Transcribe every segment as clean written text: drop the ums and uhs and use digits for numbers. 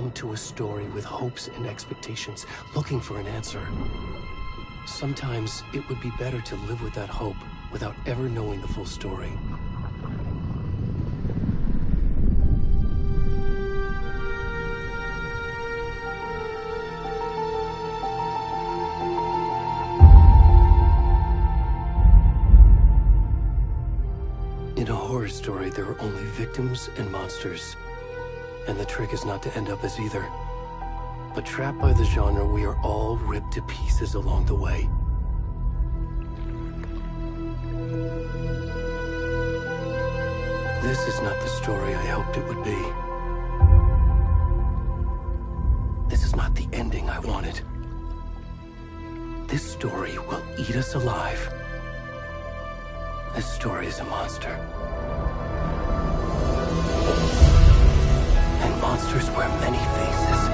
come to a story with hopes and expectations, looking for an answer. Sometimes it would be better to live with that hope without ever knowing the full story. In a horror story, there are only victims and monsters. And the trick is not to end up as either. But trapped by the genre, we are all ripped to pieces along the way. This is not the story I hoped it would be. This is not the ending I wanted. This story will eat us alive. This story is a monster. And monsters wear many faces.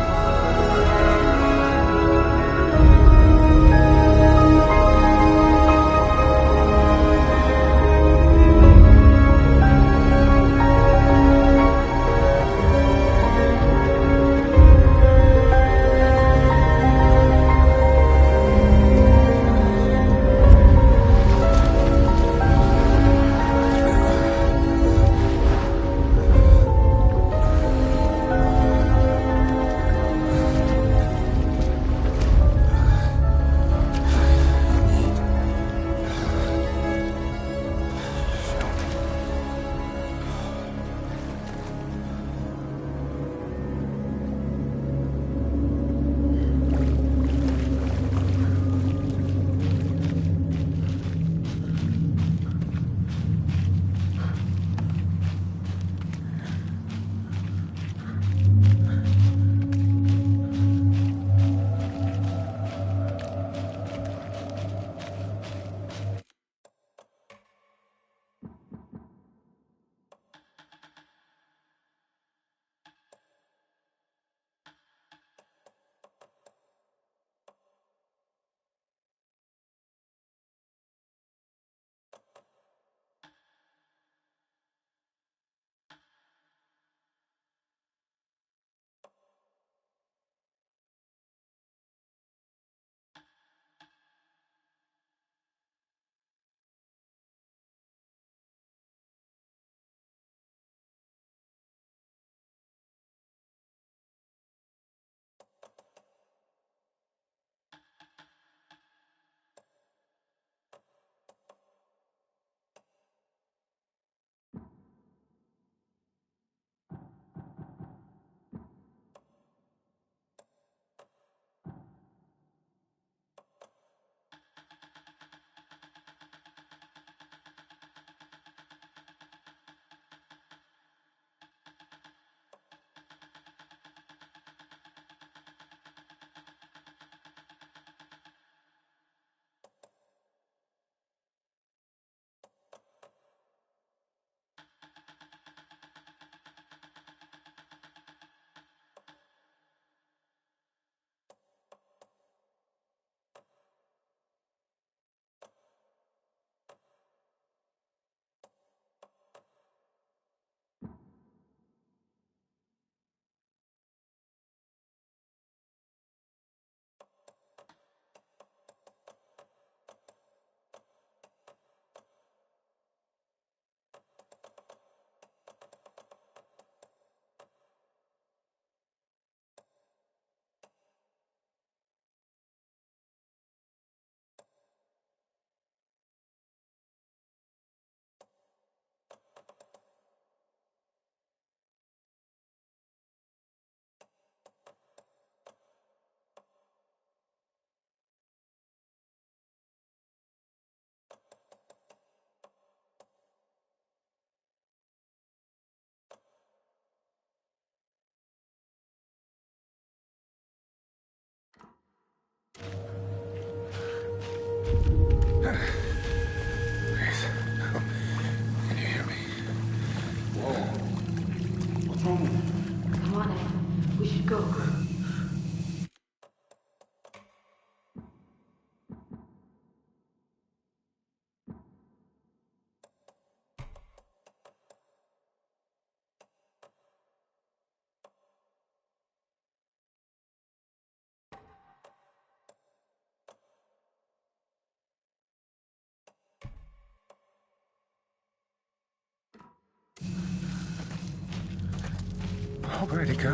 Where'd he go?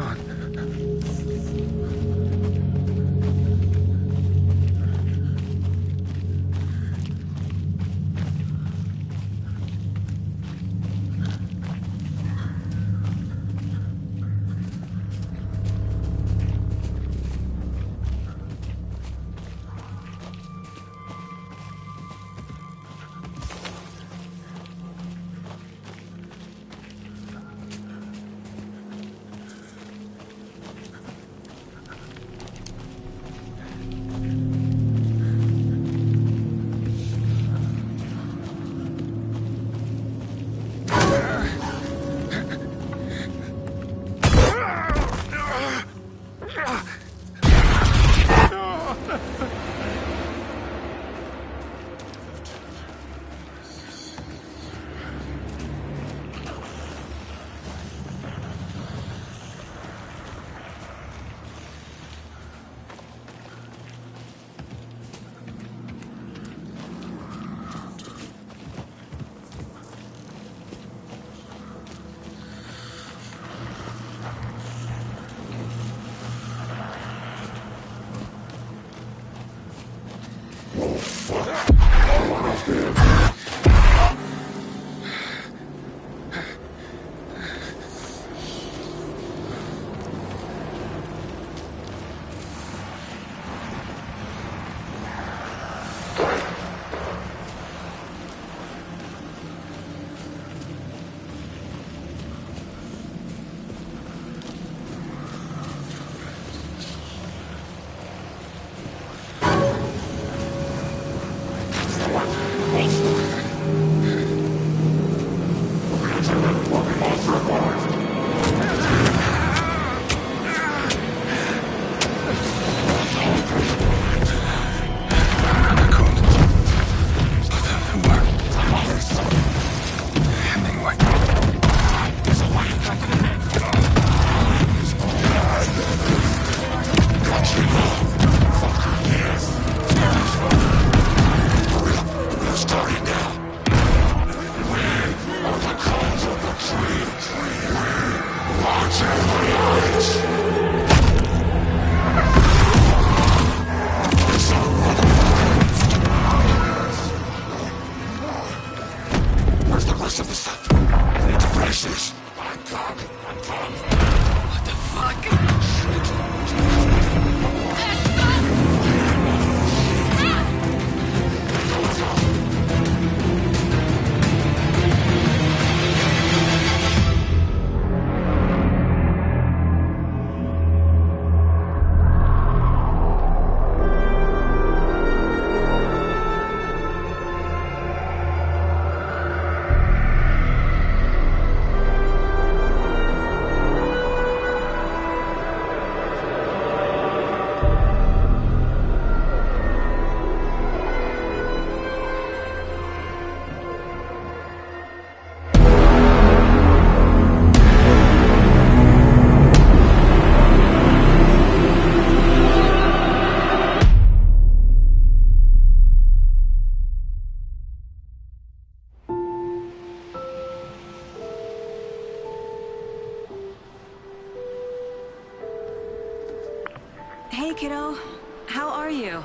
Hey, kiddo. How are you?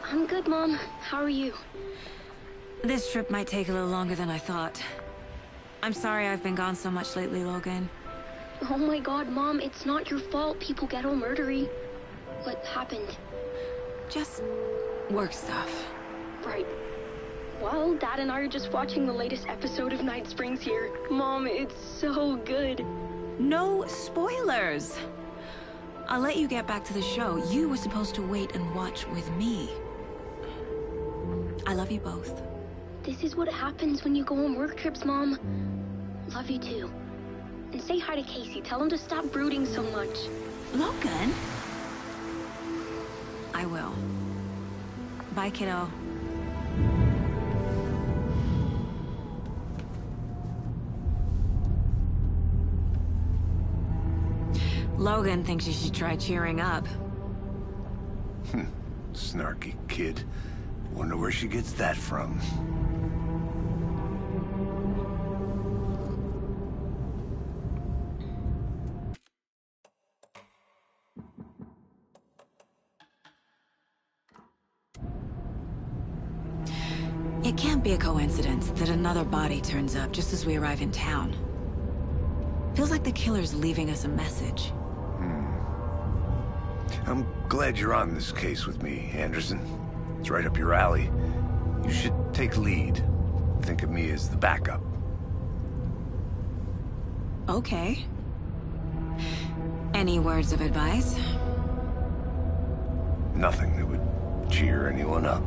I'm good, Mom. How are you? This trip might take a little longer than I thought. I'm sorry I've been gone so much lately, Logan. Oh my god, Mom, it's not your fault people get all murdery. What happened? Just work stuff. Right. Well, Dad and I are just watching the latest episode of Night Springs here. Mom, it's so good. No spoilers! I'll let you get back to the show. You were supposed to wait and watch with me. I love you both. This is what happens when you go on work trips, Mom. Love you too. And say hi to Casey. Tell him to stop brooding so much. Logan? I will. Bye, kiddo. Logan thinks you should try cheering up. Snarky kid. Wonder where she gets that from. It can't be a coincidence that another body turns up just as we arrive in town. Feels like the killer's leaving us a message. I'm glad you're on this case with me, Anderson. It's right up your alley. You should take lead. Think of me as the backup. Okay. Any words of advice? Nothing that would cheer anyone up.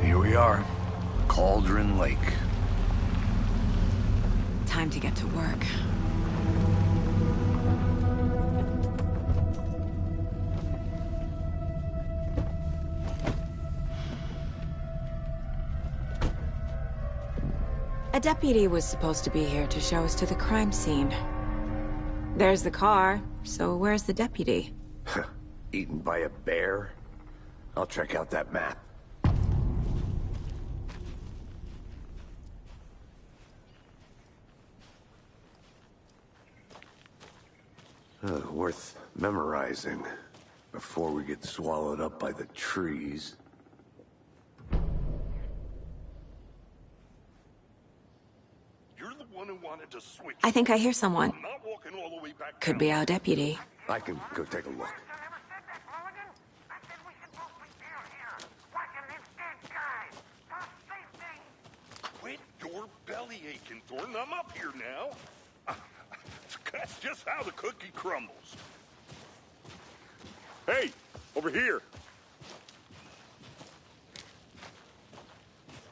Here we are. Cauldron Lake. Time to get to work. A deputy was supposed to be here to show us to the crime scene. There's the car, so where's the deputy? Eaten by a bear? I'll check out that map. Worth memorizing before we get swallowed up by the trees. You're the one who wanted to switch. I think I hear someone. I'm not walking all the way back Could down. be our deputy. I can go take a look. Quit your belly aching, Thornton. I'm up here now. That's just how the cookie crumbles. Hey, over here.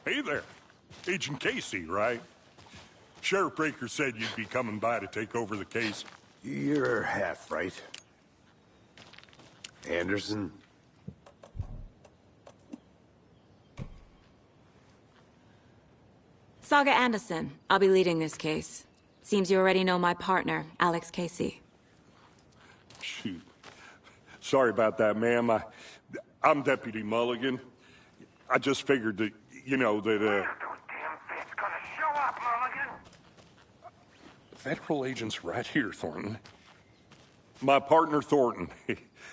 Hey there. Agent Casey, right? Sheriff Breaker said you'd be coming by to take over the case. You're half right. Anderson? Saga Anderson. I'll be leading this case. Seems you already know my partner, Alex Casey. Shoot. Sorry about that, ma'am. I'm Deputy Mulligan. I just figured that, you know, that, Those damn feds gonna show up, Mulligan. Federal agent's right here, Thornton. My partner, Thornton,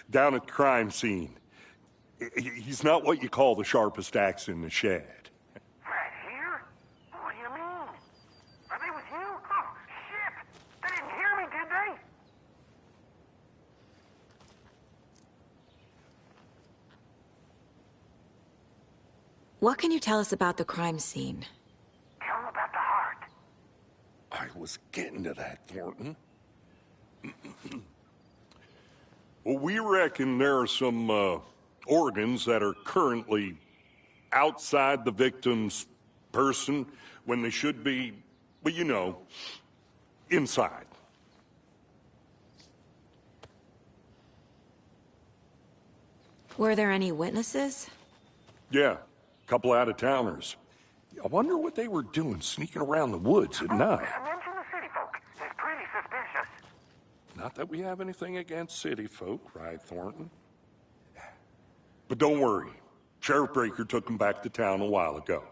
down at the crime scene. He's not what you call the sharpest axe in the shed. Right here? What do you mean? Are they with you? Oh, shit! They didn't hear me, did they? What can you tell us about the crime scene? Tell them about the heart. I was getting to that, Thornton. Well, we reckon there are some organs that are currently outside the victim's person when they should be, well, you know, inside. Were there any witnesses? Yeah, a couple out-of-towners. I wonder what they were doing sneaking around the woods at night. Mention the city folk. It's pretty suspicious. Not that we have anything against city folk, right, Thornton? But don't worry. Sheriff Breaker took them back to town a while ago.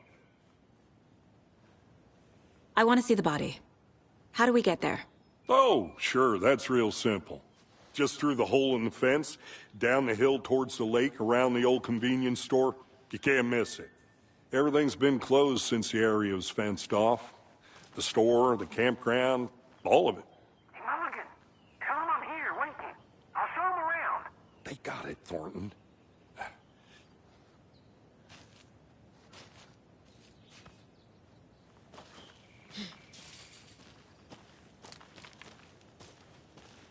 I want to see the body. How do we get there? Oh, sure, that's real simple. Just through the hole in the fence, down the hill towards the lake, around the old convenience store. You can't miss it. Everything's been closed since the area was fenced off. The store, the campground, all of it. Hey, Mulligan, tell them I'm here, waiting. I'll show them around. They got it, Thornton.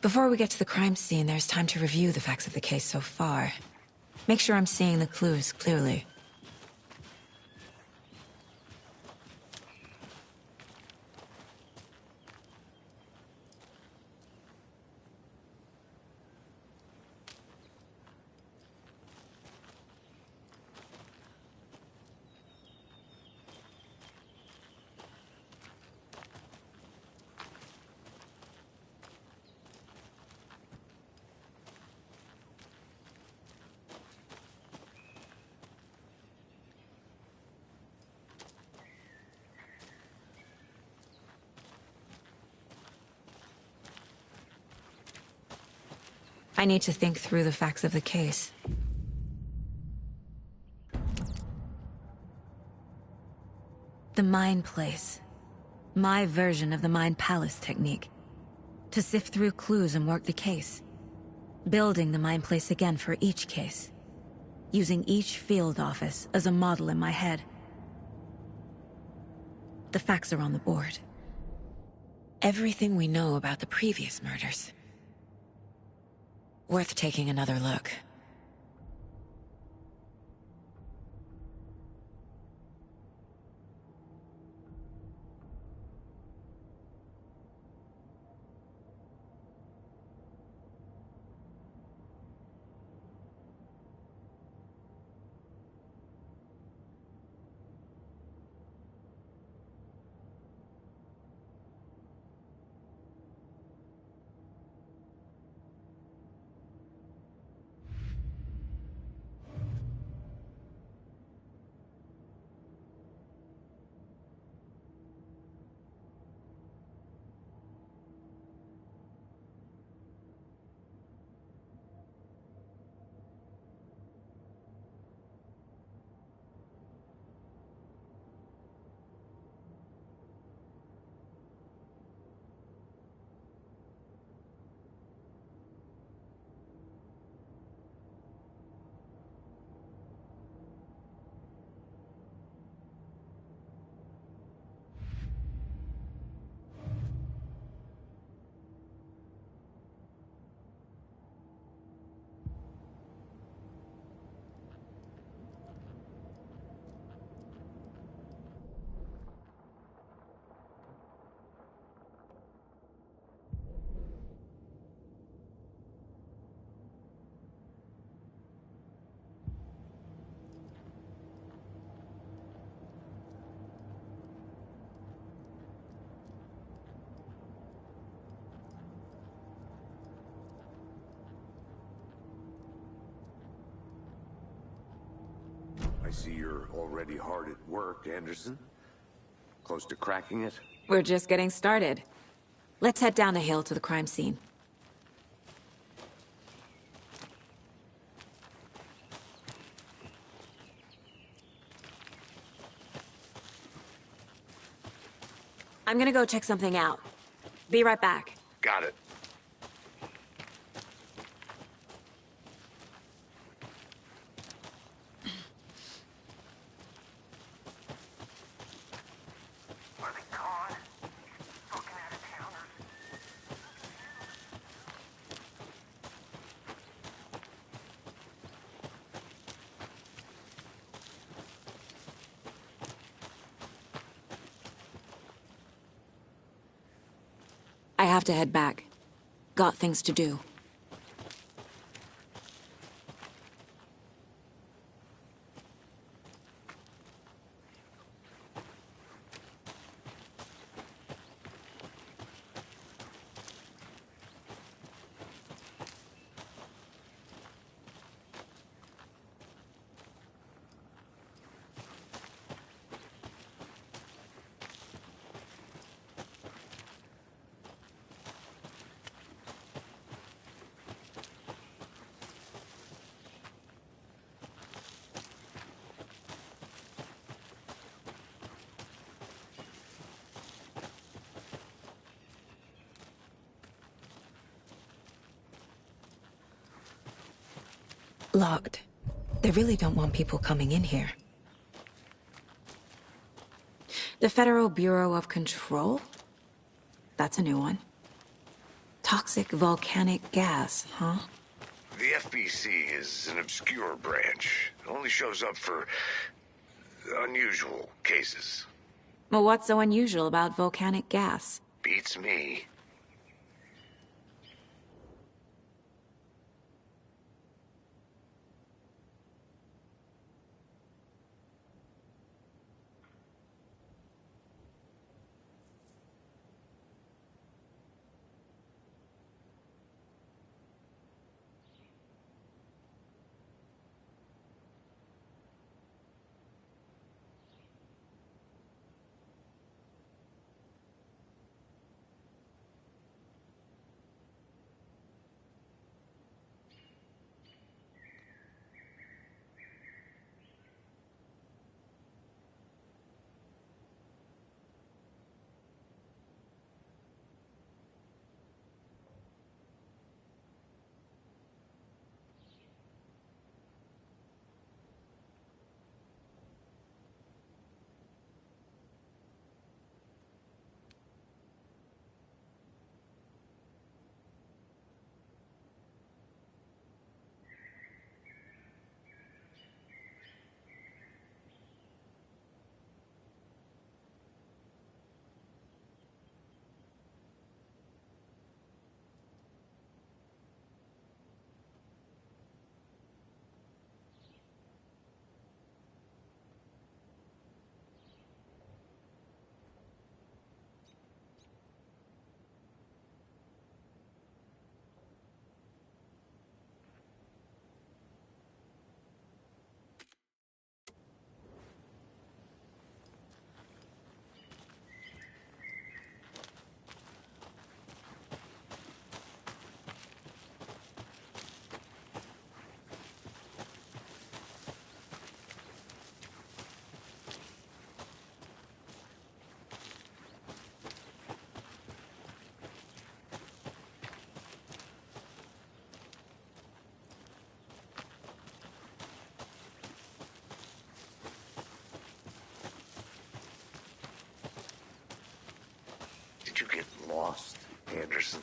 Before we get to the crime scene, there's time to review the facts of the case so far. Make sure I'm seeing the clues clearly. I need to think through the facts of the case. The Mind Place. My version of the Mind Palace technique. To sift through clues and work the case. Building the Mind Place again for each case. Using each field office as a model in my head. The facts are on the board. Everything we know about the previous murders. Worth taking another look. I see you're already hard at work, Anderson. Close to cracking it? We're just getting started. Let's head down the hill to the crime scene. I'm gonna go check something out. Be right back. Got it. Are they gone? Fucking out-of-towners. I have to head back. Got things to do. Locked. They really don't want people coming in here. The Federal Bureau of Control? That's a new one. Toxic volcanic gas, huh? The FBC is an obscure branch. It only shows up for unusual cases. Well, what's so unusual about volcanic gas? Beats me. lost, Anderson.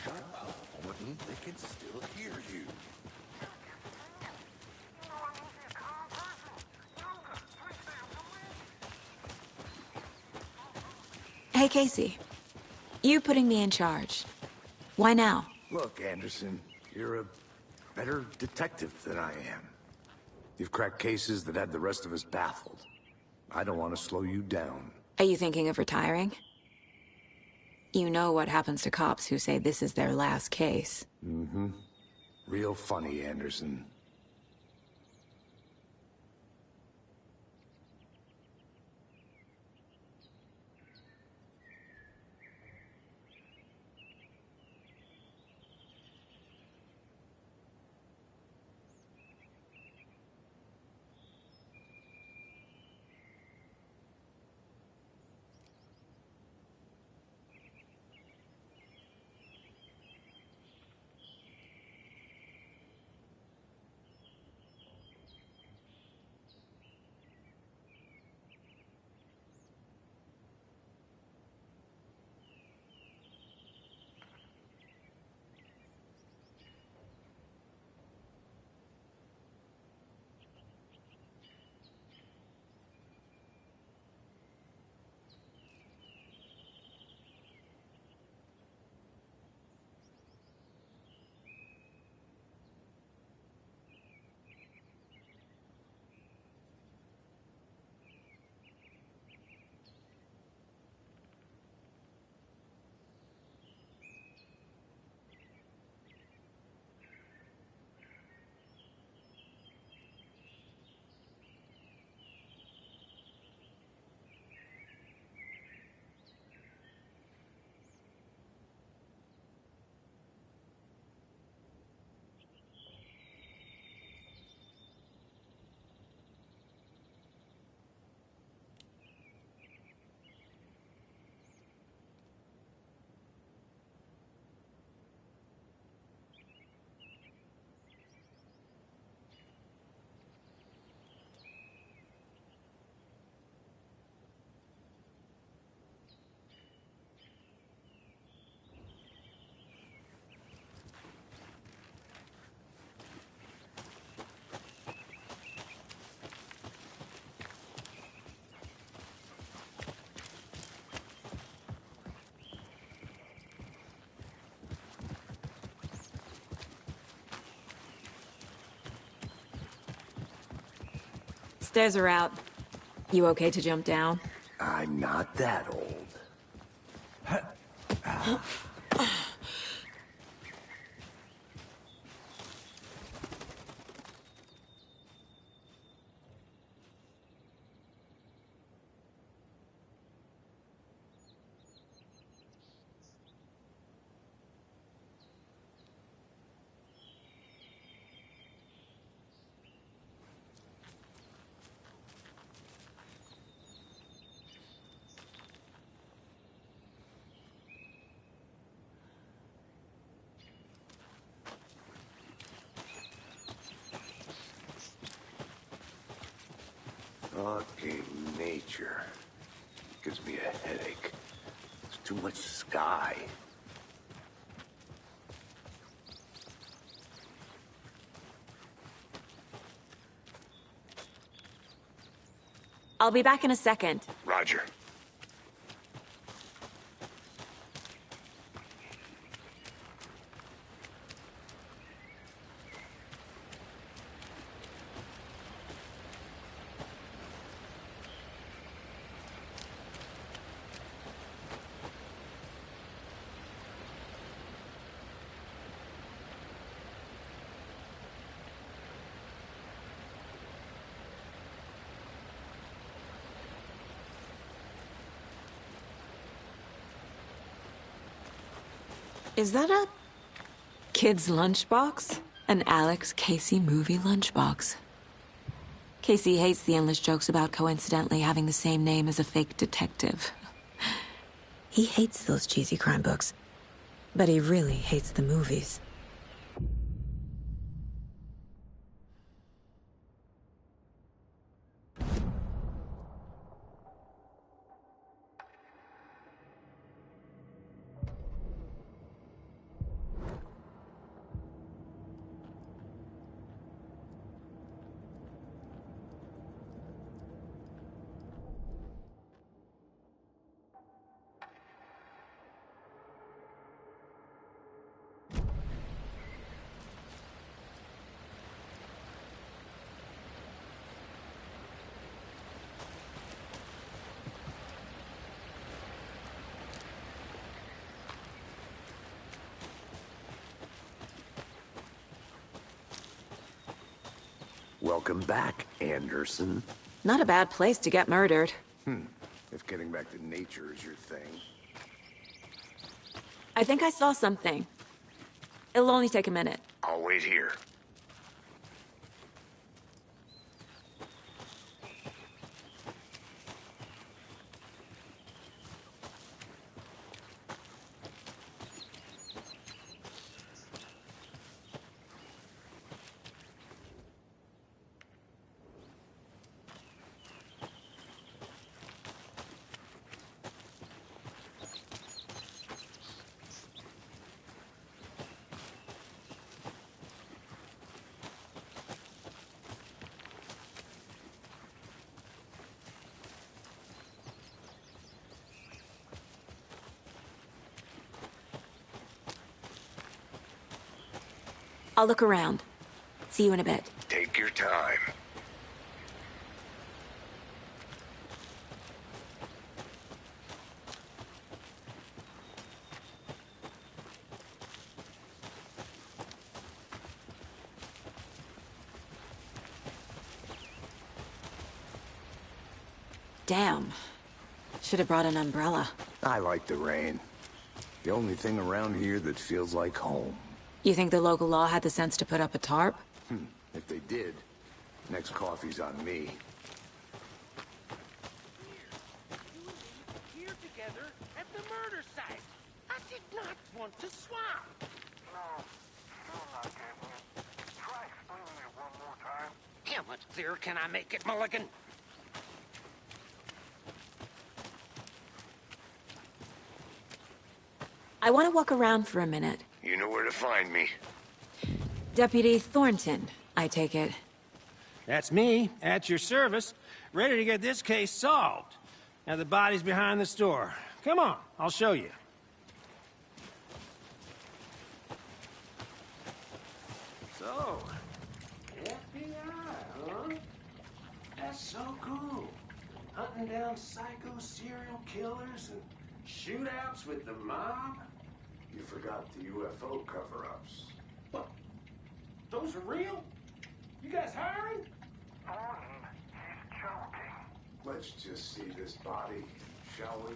Shut up, Morton. They can still hear you. You know I'm usually a calm person. Yoga, 3 times a week. Hey, Casey. You putting me in charge. Why now? Look, Anderson, you're a better detective than I am. You've cracked cases that had the rest of us baffled. I don't want to slow you down. Are you thinking of retiring? You know what happens to cops who say this is their last case. Mm-hmm. Real funny, Anderson. Stairs are out. You okay to jump down? I'm not that old. Fucking nature. Gives me a headache. There's too much sky. I'll be back in a second. Roger. Is that a kid's lunchbox? An Alex Casey movie lunchbox. Casey hates the endless jokes about coincidentally having the same name as a fake detective. He hates those cheesy crime books, but he really hates the movies. Welcome back, Anderson. Not a bad place to get murdered. If getting back to nature is your thing. I think I saw something. It'll only take a minute. I'll wait here. I'll look around. See you in a bit. Take your time. Damn. Should have brought an umbrella. I like the rain. The only thing around here that feels like home. You think the local law had the sense to put up a tarp? If they did, next coffee's on me. Here together at the murder site. I did not want to swap. No, still not getting it. Try explaining it one more time. How much clearer can I make it, Mulligan? I want to walk around for a minute. You know where to find me. Deputy Thornton, I take it. That's me, at your service, ready to get this case solved. Now the body's behind the store. Come on, I'll show you. So, FBI, huh? That's so cool. Hunting down psycho serial killers and shootouts with the mob. You forgot the UFO cover-ups. What? Those are real? You guys hiring? Thornton, he's joking. Let's just see this body, shall we?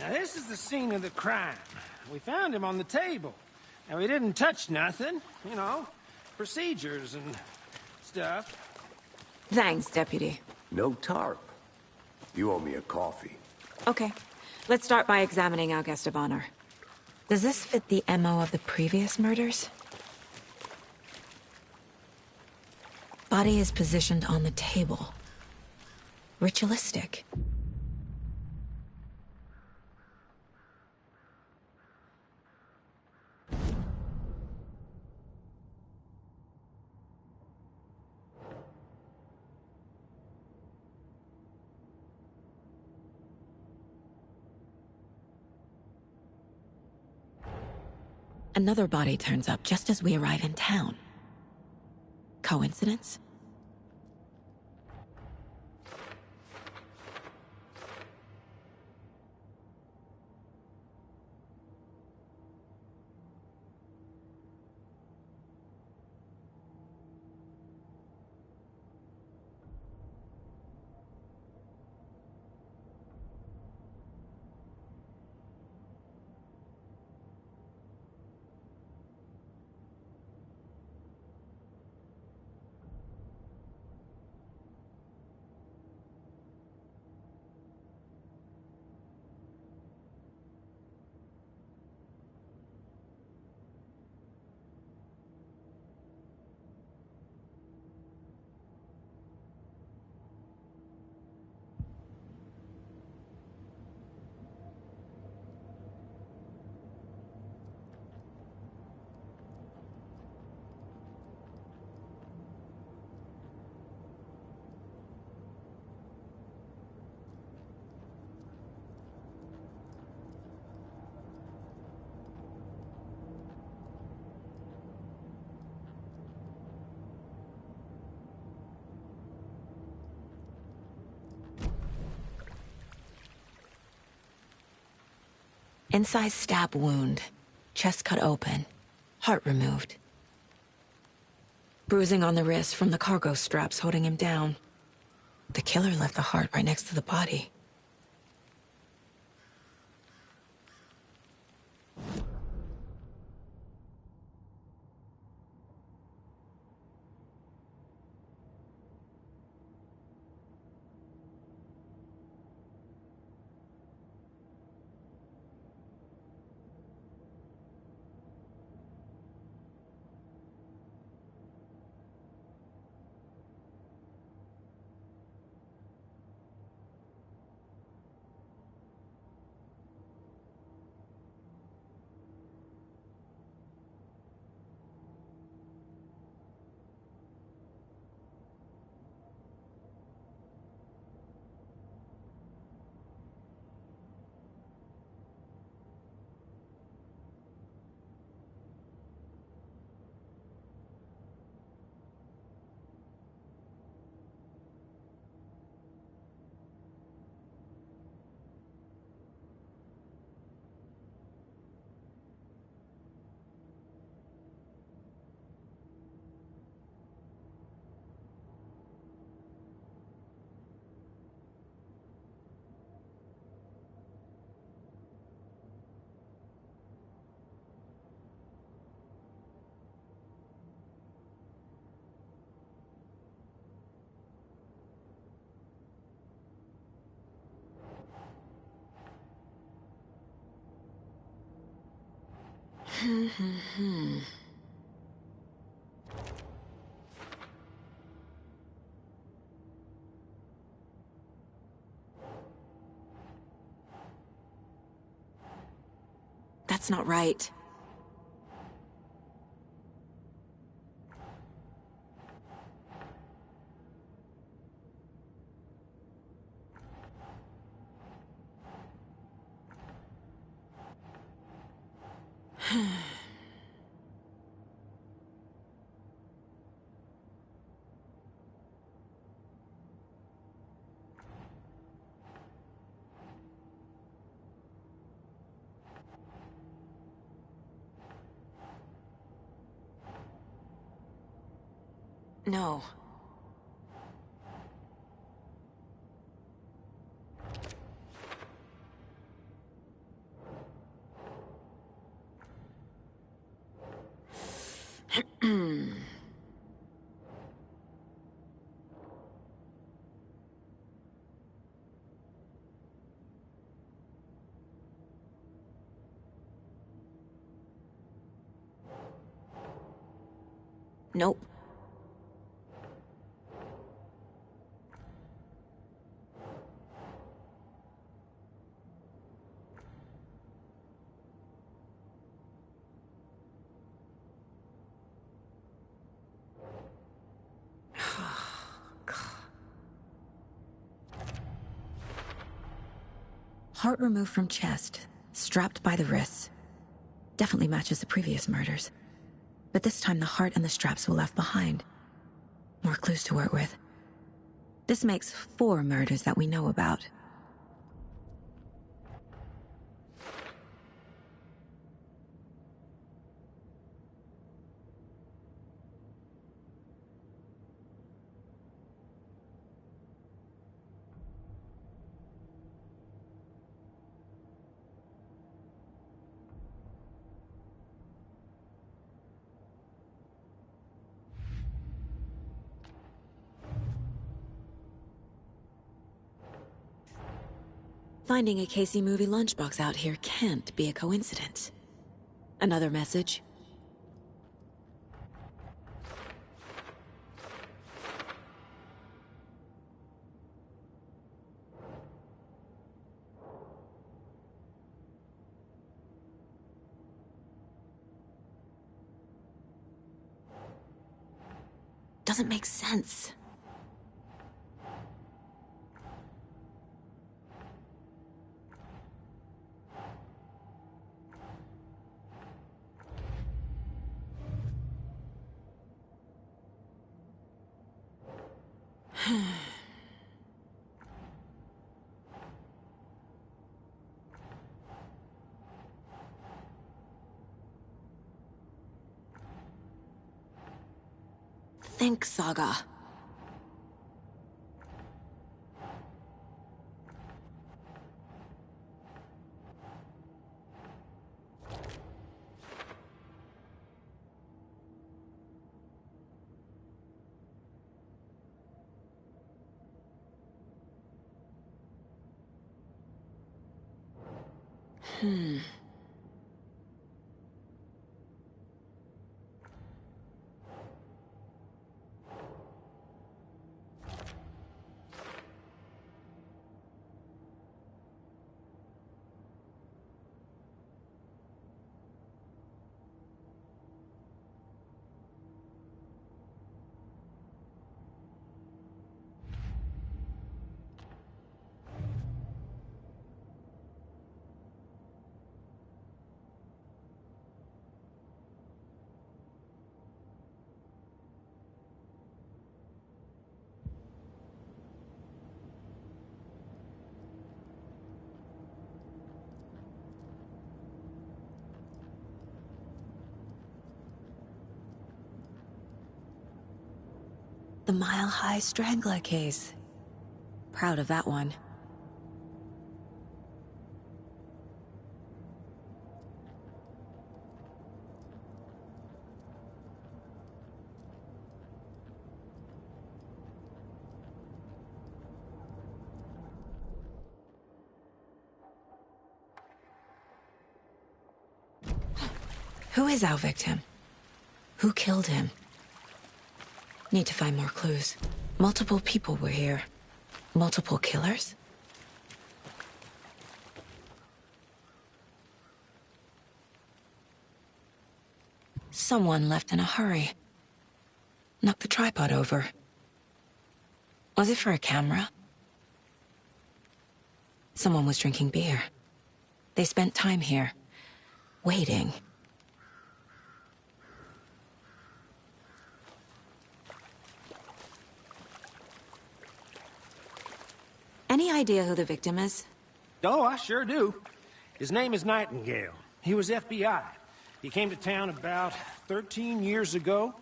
Now, this is the scene of the crime. We found him on the table. And we didn't touch nothing, you know, procedures and stuff. Thanks, Deputy. No tarp. You owe me a coffee. Okay, let's start by examining our guest of honor. Does this fit the MO of the previous murders? Body is positioned on the table. Ritualistic. Another body turns up just as we arrive in town. Coincidence? Incised stab wound. Chest cut open. Heart removed. Bruising on the wrist from the cargo straps holding him down. The killer left the heart right next to the body. That's not right. No. Nope. Heart removed from chest, strapped by the wrists. Definitely matches the previous murders. But this time the heart and the straps were left behind. More clues to work with. This makes 4 murders that we know about. Finding a Casey movie lunchbox out here can't be a coincidence. Another message? Doesn't make sense. Think, Saga. The Mile High Strangler case. Proud of that one. Who is our victim? Who killed him? Need to find more clues. Multiple people were here. Multiple killers? Someone left in a hurry. Knocked the tripod over. Was it for a camera? Someone was drinking beer. They spent time here, waiting. Any idea who the victim is? Oh, I sure do. His name is Nightingale. He was FBI. He came to town about 13 years ago.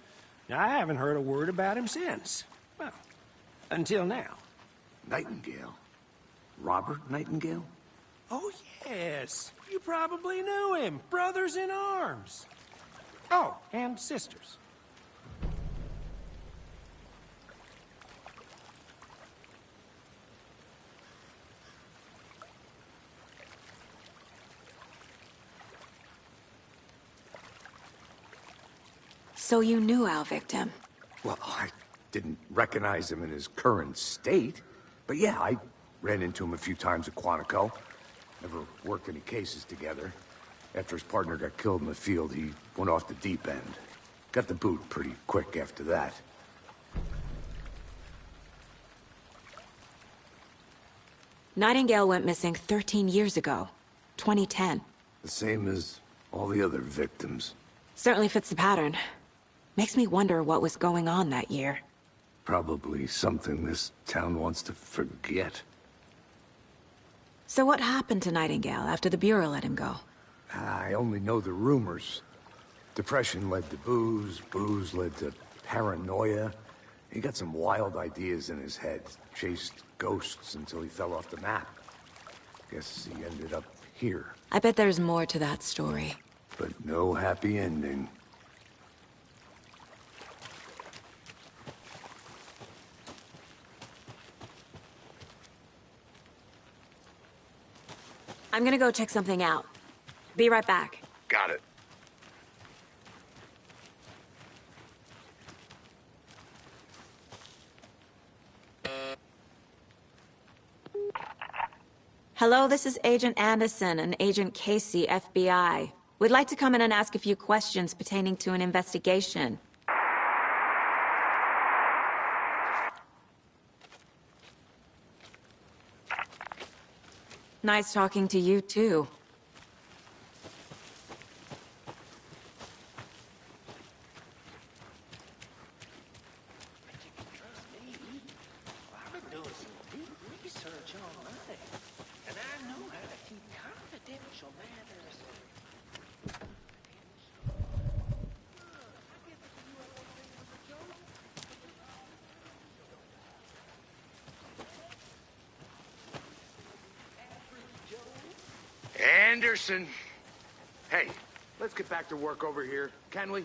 I haven't heard a word about him since. Well, until now. Nightingale? Robert Nightingale? Oh, yes. You probably knew him. Brothers in arms. Oh, and sisters. So you knew our victim? Well, I didn't recognize him in his current state. But yeah, I ran into him a few times at Quantico. Never worked any cases together. After his partner got killed in the field, he went off the deep end. Got the boot pretty quick after that. Nightingale went missing 13 years ago. 2010. The same as all the other victims. Certainly fits the pattern. Makes me wonder what was going on that year. Probably something this town wants to forget. So what happened to Nightingale after the Bureau let him go? I only know the rumors. Depression led to booze, booze led to paranoia. He got some wild ideas in his head, chased ghosts until he fell off the map. Guess he ended up here. I bet there's more to that story. But no happy ending. I'm gonna go check something out. Be right back. Got it. Hello, this is Agent Anderson and Agent Casey, FBI. We'd like to come in and ask a few questions pertaining to an investigation. Nice talking to you, too. I've been doing some deep research on mine, and I know how to keep confidential matters. Anderson! Hey, let's get back to work over here, can we?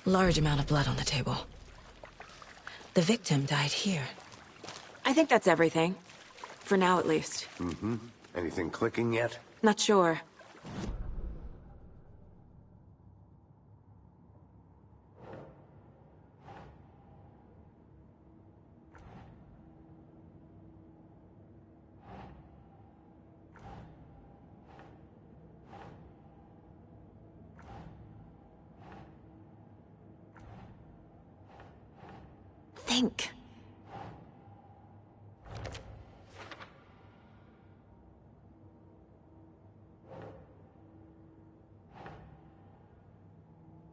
Large amount of blood on the table. The victim died here. I think that's everything. For now, at least. Mm-hmm. Anything clicking yet? Not sure. Think.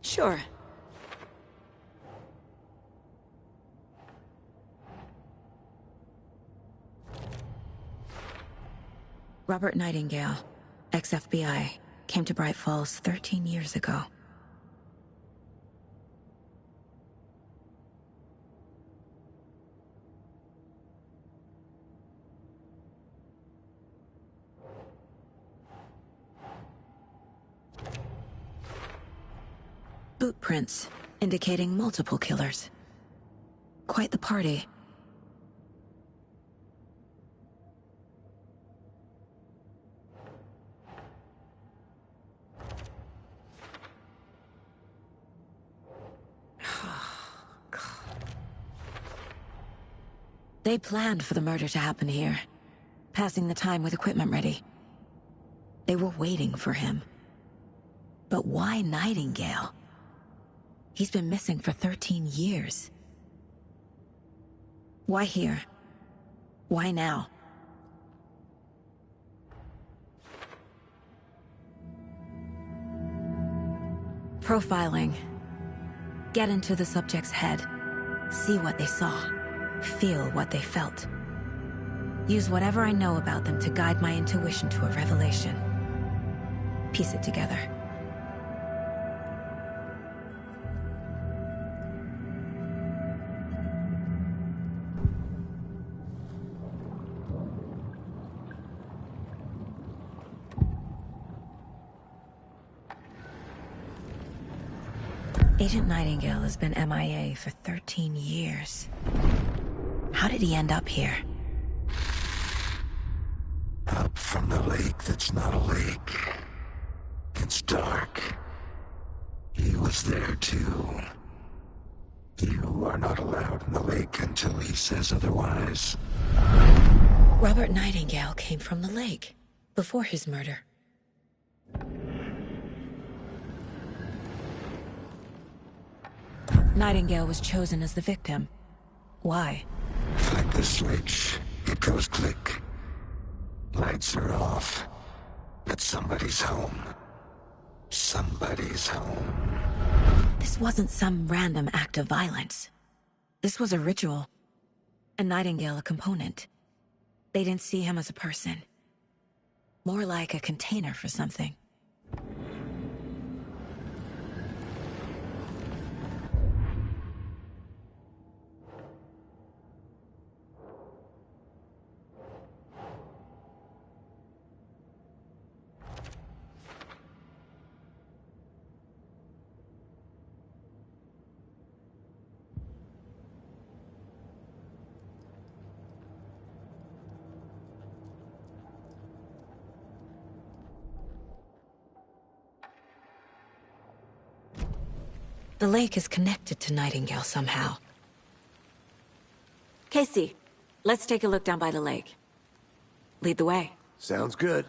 Sure. Robert Nightingale, ex-FBI, came to Bright Falls 13 years ago. Boot prints, indicating multiple killers. Quite the party. They planned for the murder to happen here, passing the time with equipment ready. They were waiting for him. But why Nightingale? He's been missing for 13 years. Why here? Why now? Profiling. Get into the subject's head. See what they saw. Feel what they felt. Use whatever I know about them to guide my intuition to a revelation. Piece it together. Agent Nightingale has been MIA for 13 years. How did he end up here? from the lake that's not a lake. It's dark. He was there too. You are not allowed in the lake until he says otherwise. Robert Nightingale came from the lake, before his murder. Nightingale was chosen as the victim. Why? Flick the switch. It goes click. Lights are off. But somebody's home. Somebody's home. This wasn't some random act of violence. This was a ritual. And Nightingale a component. They didn't see him as a person. More like a container for something. The lake is connected to Nightingale somehow. Casey, let's take a look down by the lake. Lead the way. Sounds good.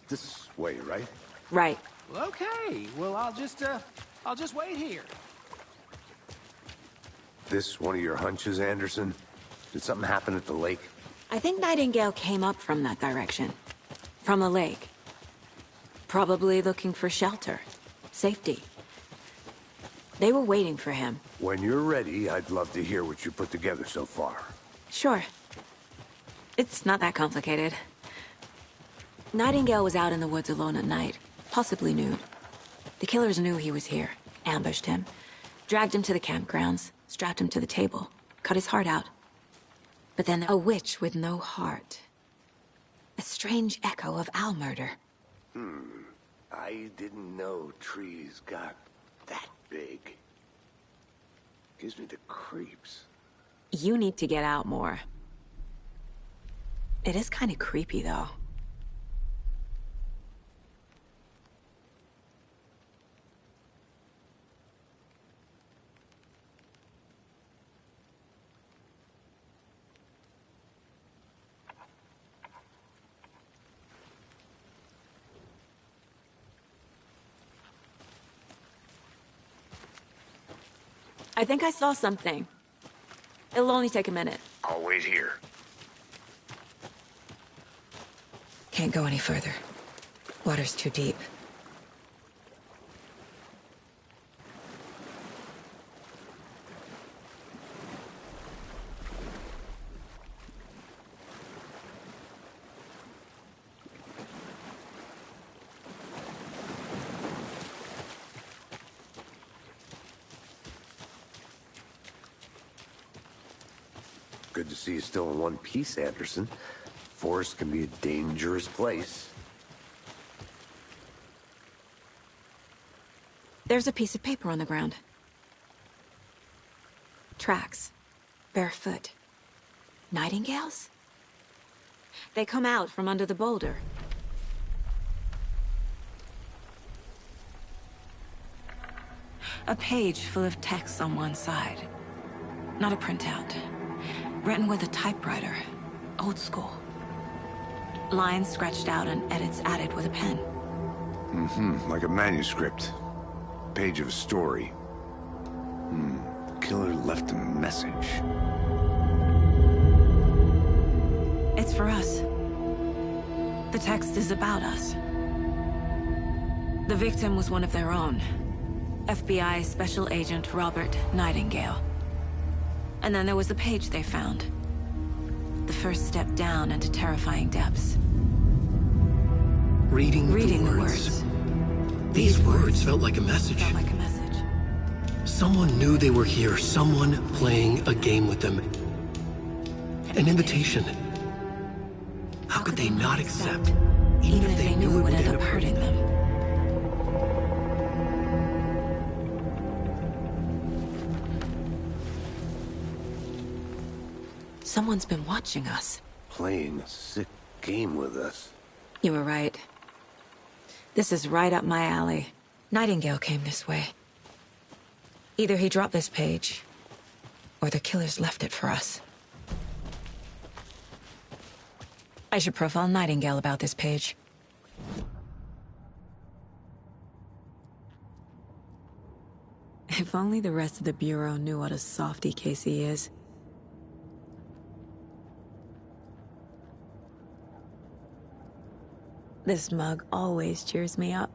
This way, right? Right. Well, okay. Well, I'll just wait here. This one of your hunches, Anderson? Did something happen at the lake? I think Nightingale came up from that direction. From the lake. Probably looking for shelter. Safety. They were waiting for him. When you're ready, I'd love to hear what you put together so far. Sure. It's not that complicated. Nightingale was out in the woods alone at night, possibly nude. The killers knew he was here, ambushed him, dragged him to the campgrounds, strapped him to the table, cut his heart out. But then a witch with no heart. A strange echo of owl murder. I didn't know trees got that big. Gives me the creeps. You need to get out more. It is kind of creepy, though. I think I saw something. It'll only take a minute. I'll wait here. Can't go any further. Water's too deep. Good to see you still in one piece, Anderson. Forest can be a dangerous place. There's a piece of paper on the ground. Tracks. Barefoot. Nightingales? They come out from under the boulder. A page full of text on one side. Not a printout. Written with a typewriter. Old school. Lines scratched out and edits added with a pen. Like a manuscript. Page of a story. The killer left a message. It's for us. The text is about us. The victim was one of their own. FBI Special Agent Robert Nightingale. And then there was the page they found. The first step down into terrifying depths. Reading the words. These words felt like a message. Felt like a message. Someone knew they were here. Someone playing a game with them. An invitation. How could they not accept? Even if they knew it would end up hurting them. Someone's been watching us. Playing a sick game with us. You were right. This is right up my alley. Nightingale came this way. Either he dropped this page, or the killers left it for us. I should profile Nightingale about this page. If only the rest of the Bureau knew what a softy Casey is. This mug always cheers me up.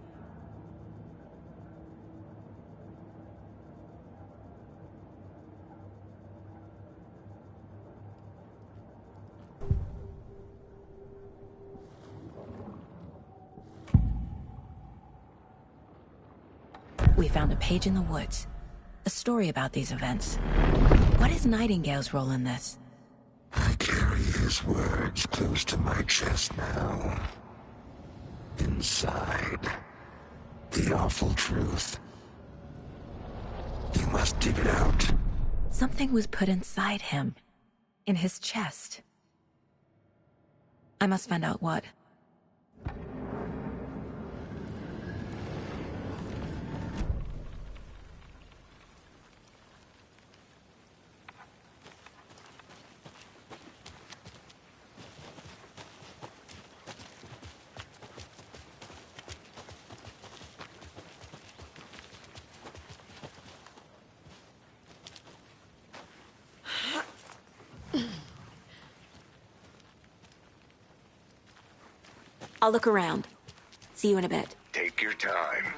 We found a page in the woods. A story about these events. What is Nightingale's role in this? I carry his words close to my chest now. Inside, the awful truth. You must dig it out. Something was put inside him. In his chest. I must find out what. I'll look around. See you in a bit. Take your time.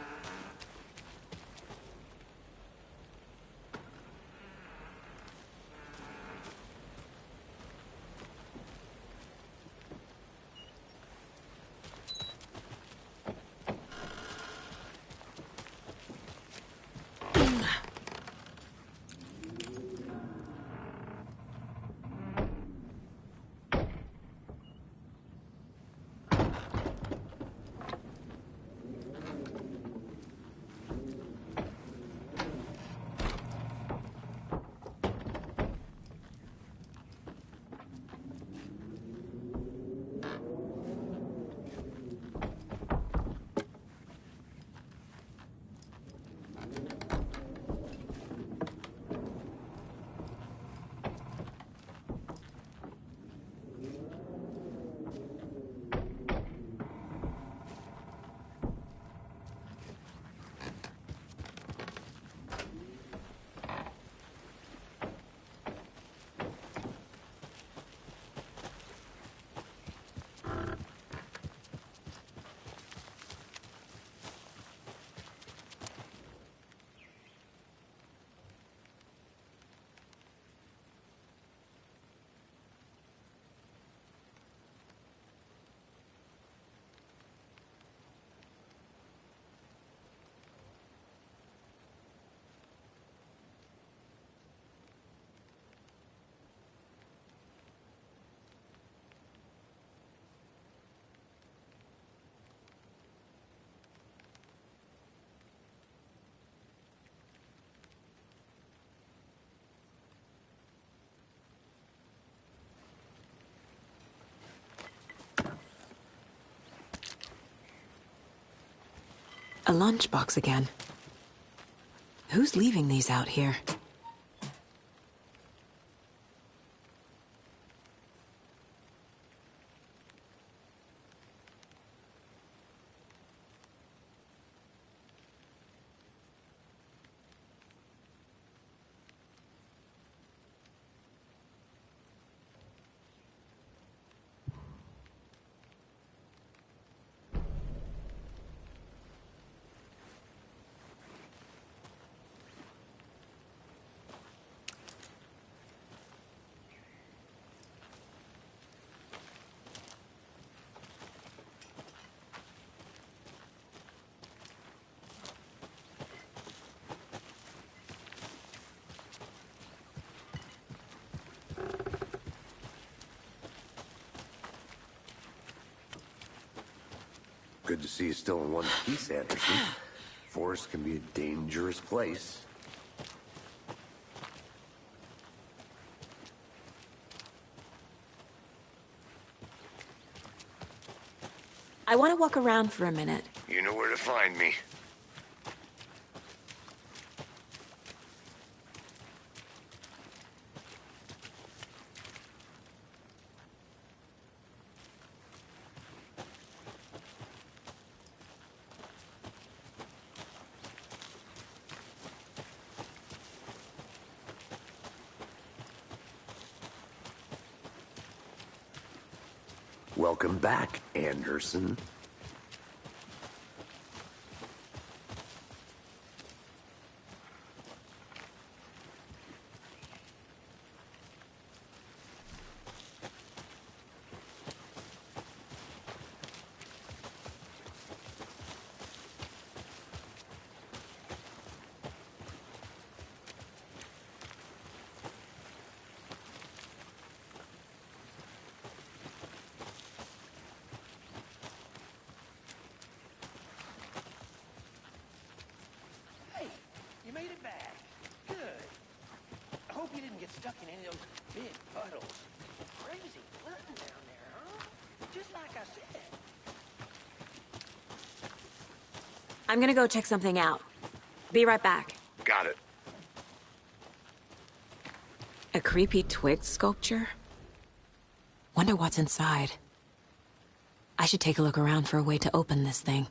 A lunchbox again. Who's leaving these out here? Good to see you still in one piece, Anderson. Forest can be a dangerous place. I want to walk around for a minute. You know where to find me. Welcome back, Anderson. You made it back. Good. I hope you didn't get stuck in any of those big puddles. Crazy flooding down there, huh? Just like I said. I'm gonna go check something out. Be right back. Got it. A creepy twig sculpture? Wonder what's inside. I should take a look around for a way to open this thing.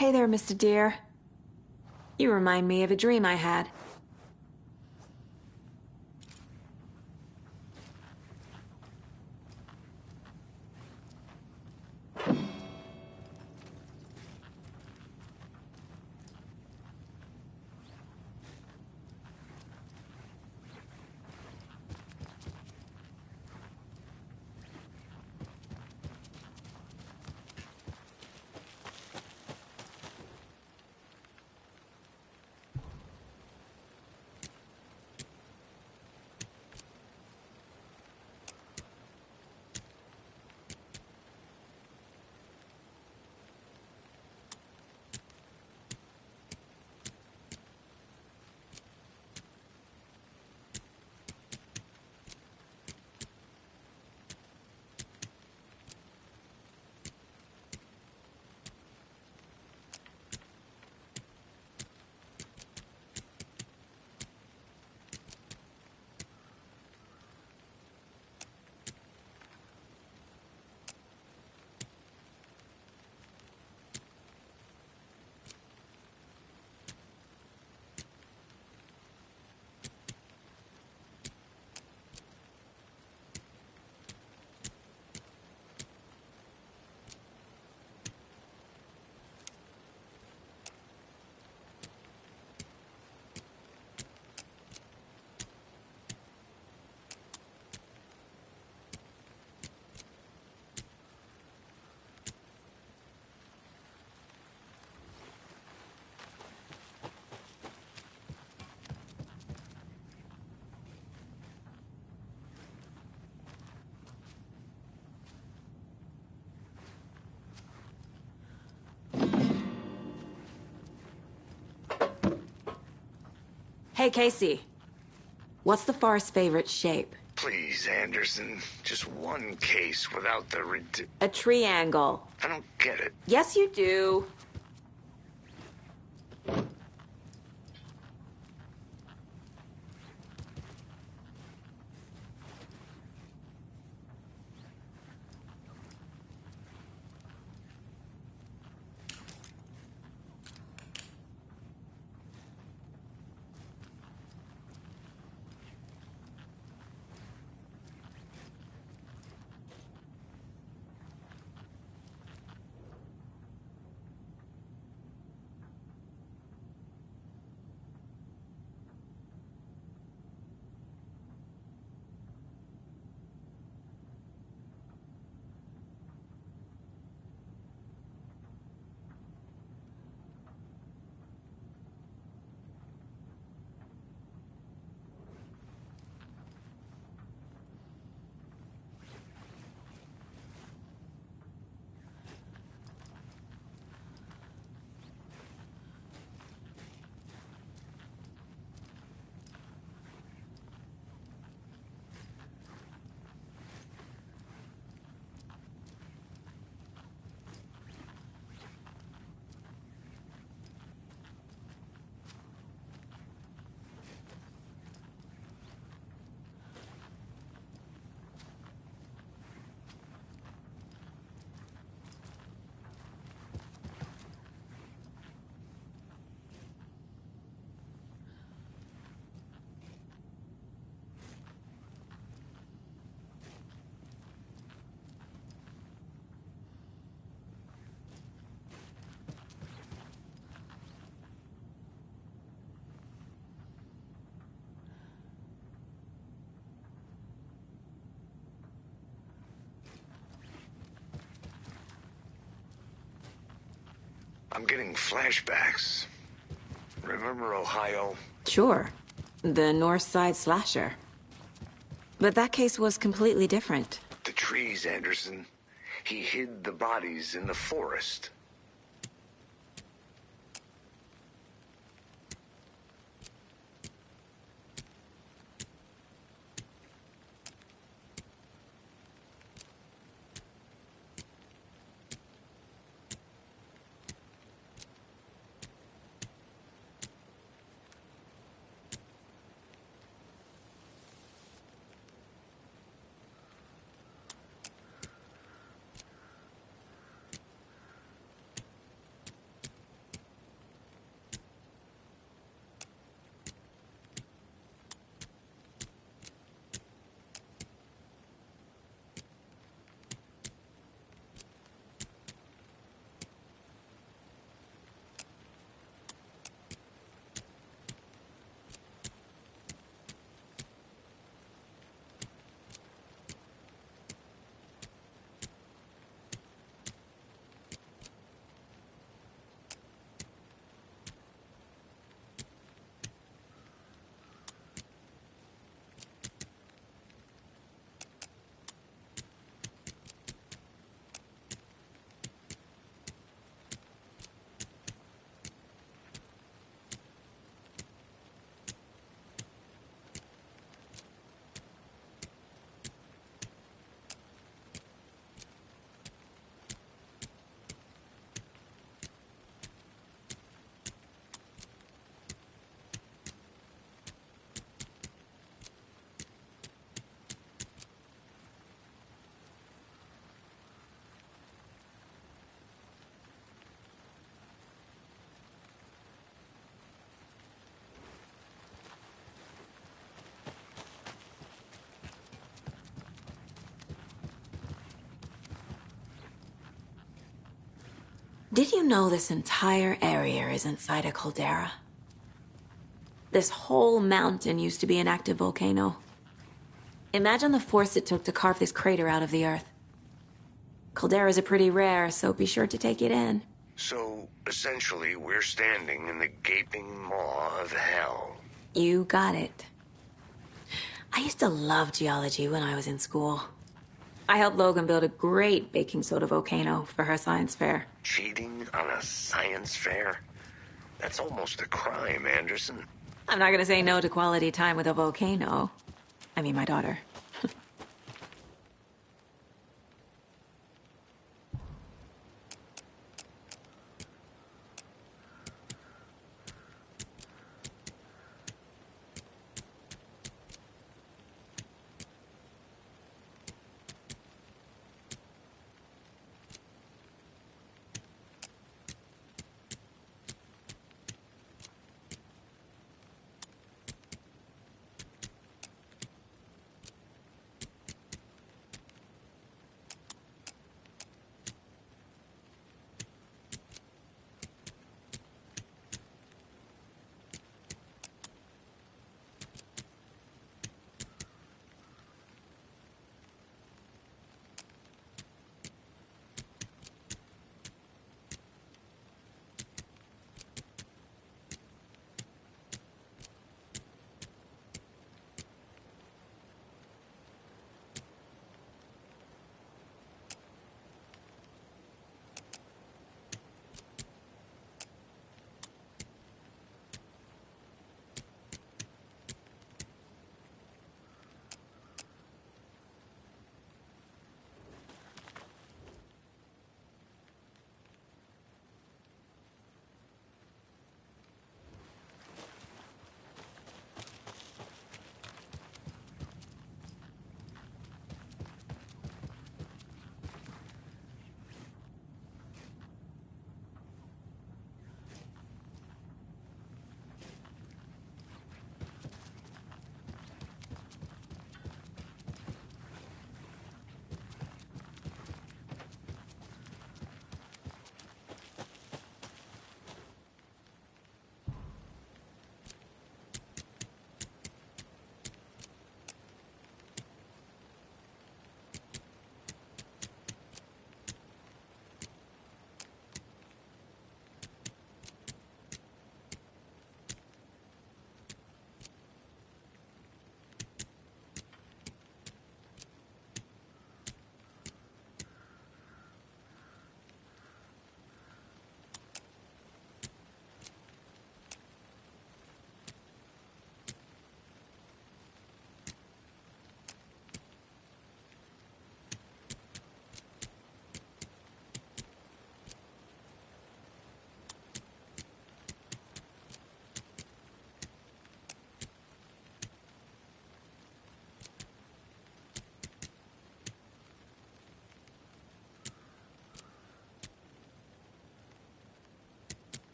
Hey there, Mr. Deer. You remind me of a dream I had. Hey, Casey. What's the Forest's favorite shape? Please, Anderson. Just one case without the A triangle. I don't get it. Yes, you do. I'm getting flashbacks. Remember Ohio? Sure. The North Side slasher. But that case was completely different. The trees, Anderson. He hid the bodies in the forest. Did you know this entire area is inside a caldera? This whole mountain used to be an active volcano. Imagine the force it took to carve this crater out of the earth. Calderas are pretty rare, so be sure to take it in. So, essentially, we're standing in the gaping maw of hell. You got it. I used to love geology when I was in school. I helped Logan build a great baking soda volcano for her science fair. Cheating on a science fair? That's almost a crime, Anderson. I'm not gonna say no to quality time with a volcano. I mean, my daughter.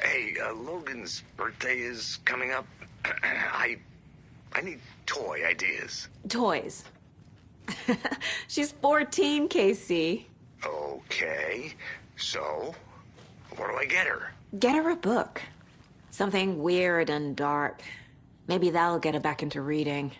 Hey, Logan's birthday is coming up. I need toy ideas. Toys. She's 14, Casey. Okay, so what do I get her? Get her a book. Something weird and dark. Maybe that'll get her back into reading.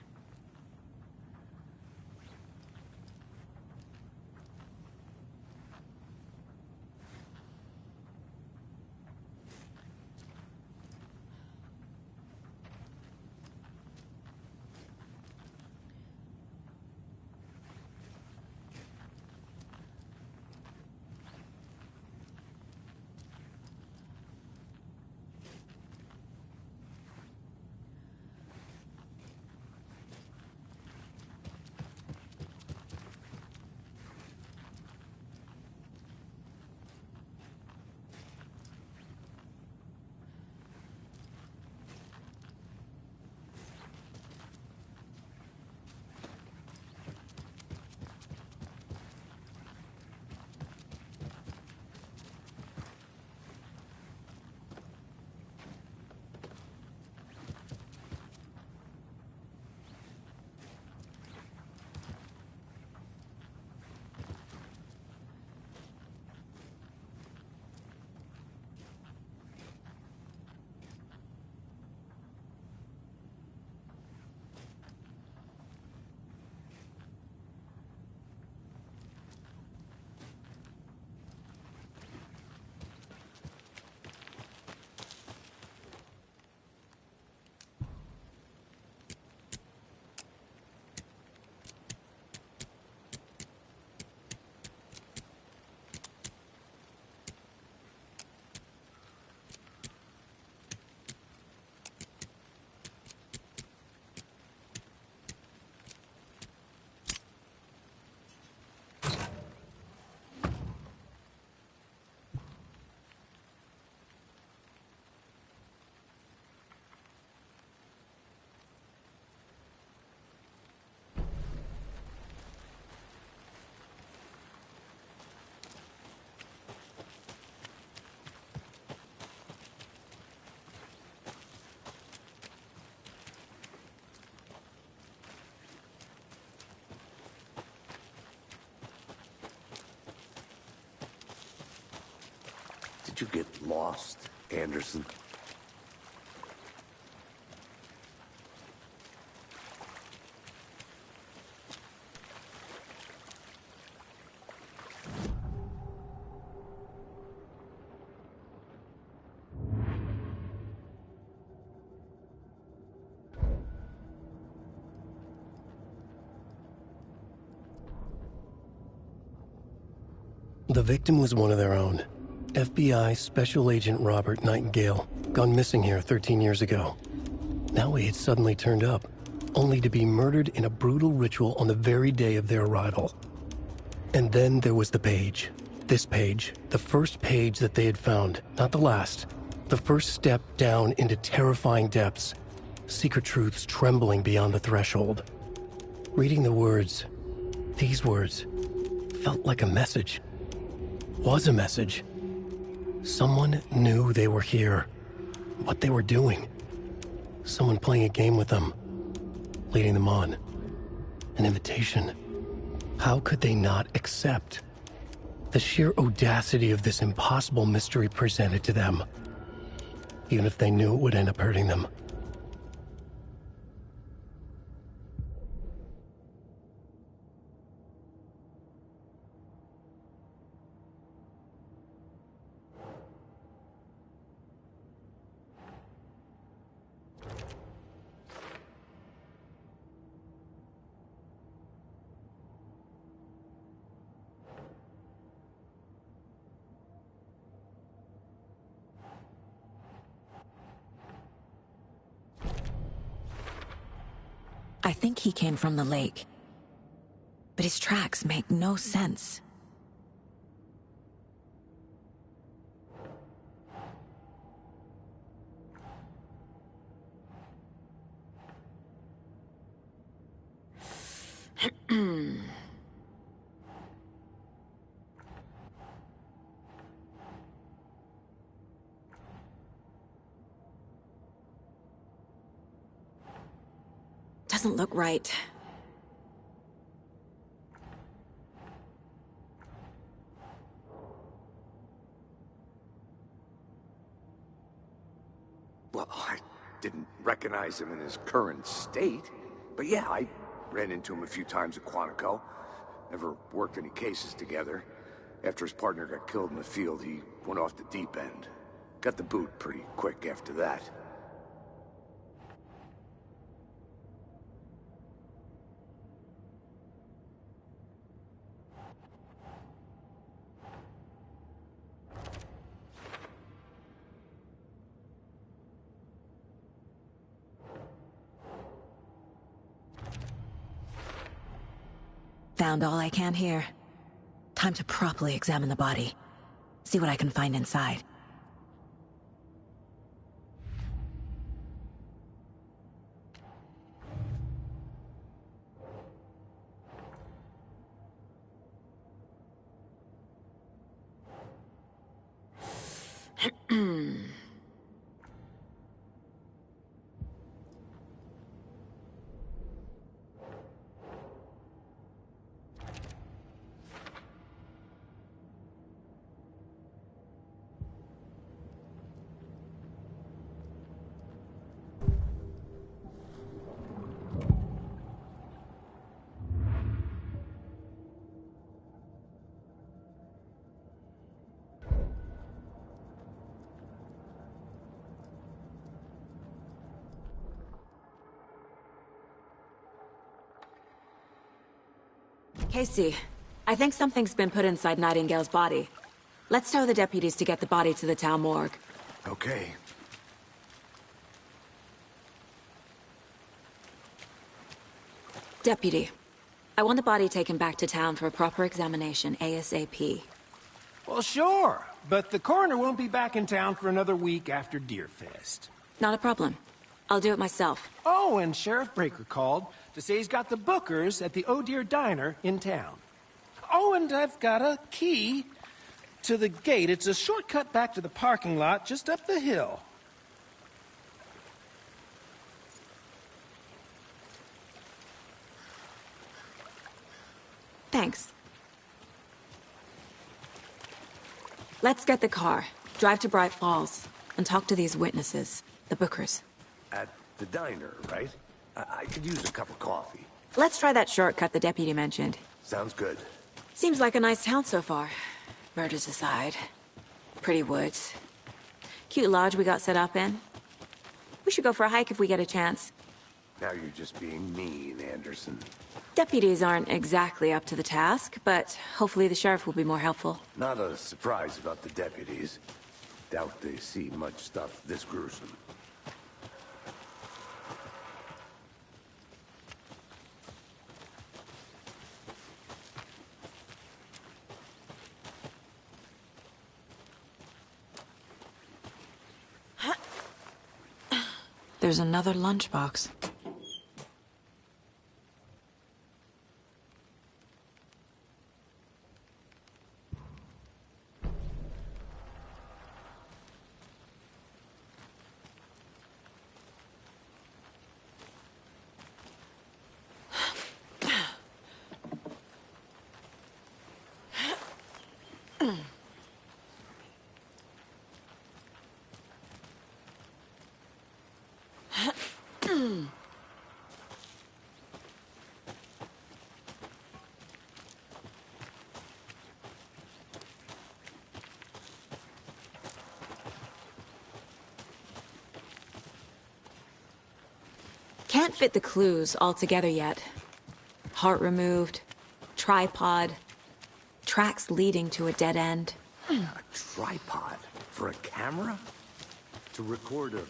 Did you get lost, Anderson? The victim was one of their own. FBI Special Agent Robert Nightingale, gone missing here 13 years ago. Now he had suddenly turned up, only to be murdered in a brutal ritual on the very day of their arrival. And then there was the page. This page, the first page that they had found, not the last. The first step down into terrifying depths. Secret truths trembling beyond the threshold. Reading the words, these words, felt like a message. Was a message. Someone knew they were here, what they were doing. Someone playing a game with them, leading them on. An invitation. How could they not accept? The sheer audacity of this impossible mystery presented to them, even if they knew it would end up hurting them. I think he came from the lake. But his tracks make no sense. Doesn't look right. Well, I didn't recognize him in his current state. But yeah, I ran into him a few times at Quantico. Never worked any cases together. After his partner got killed in the field, he went off the deep end. Got the boot pretty quick after that. Found all I can here. Time to properly examine the body. See what I can find inside. Casey, I think something's been put inside Nightingale's body. Let's tell the deputies to get the body to the town morgue. Okay. Deputy, I want the body taken back to town for a proper examination ASAP. Well, sure, but the coroner won't be back in town for another week after Deerfest. Not a problem. I'll do it myself. Oh, and Sheriff Breaker called to say he's got the Bookers at the Oh Dear Diner in town. Oh, and I've got a key to the gate. It's a shortcut back to the parking lot just up the hill. Thanks. Let's get the car. Drive to Bright Falls and talk to these witnesses, the Bookers. At the diner, right? I could use a cup of coffee. Let's try that shortcut the deputy mentioned. Sounds good. Seems like a nice town so far. Murders aside. Pretty woods. Cute lodge we got set up in. We should go for a hike if we get a chance. Now you're just being mean, Anderson. Deputies aren't exactly up to the task, but hopefully the sheriff will be more helpful. Not a surprise about the deputies. Doubt they see much stuff this gruesome. There's another lunchbox. Can't fit the clues all together yet. Heart removed, tripod, tracks leading to a dead end. A tripod? For a camera? To record a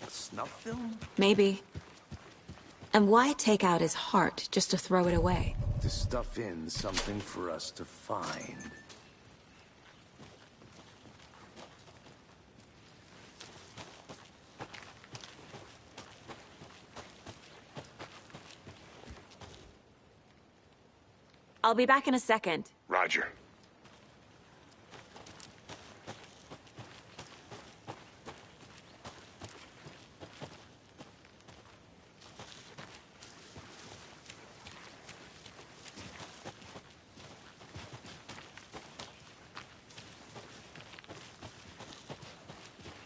snuff film? Maybe. And why take out his heart just to throw it away? To stuff in something for us to find. I'll be back in a second. Roger.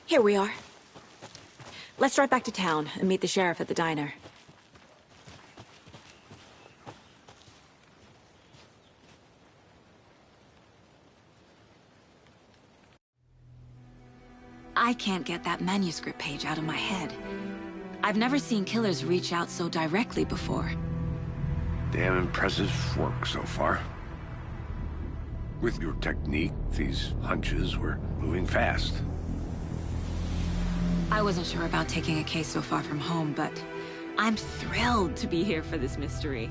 Here we are. Let's drive back to town and meet the sheriff at the diner. I can't get that manuscript page out of my head. I've never seen killers reach out so directly before. Damn impressive work so far. With your technique, these hunches were moving fast. I wasn't sure about taking a case so far from home, but I'm thrilled to be here for this mystery.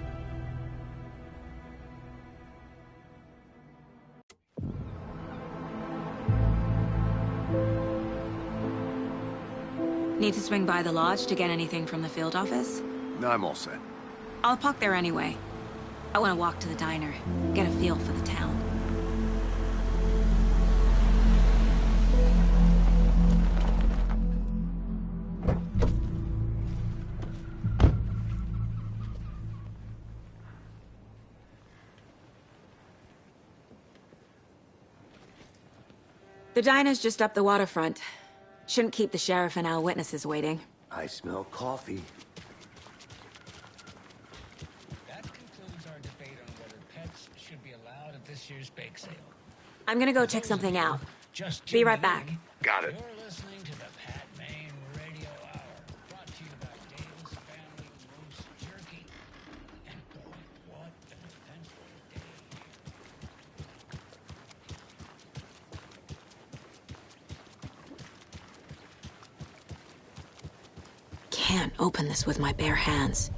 Need to swing by the lodge to get anything from the field office? No, I'm all set. I'll park there anyway. I want to walk to the diner, get a feel for the town. The diner's just up the waterfront. Shouldn't keep the sheriff and our witnesses waiting. I smell coffee. That concludes our debate on whether pets should be allowed at this year's bake sale. I'm gonna go check something out. Just Be right back. Got it. You're listening to the Pat Maine Radio Hour, brought to you by Dave's Family Roast Jerky. And boy, what an eventful day. Can't open this with my bare hands.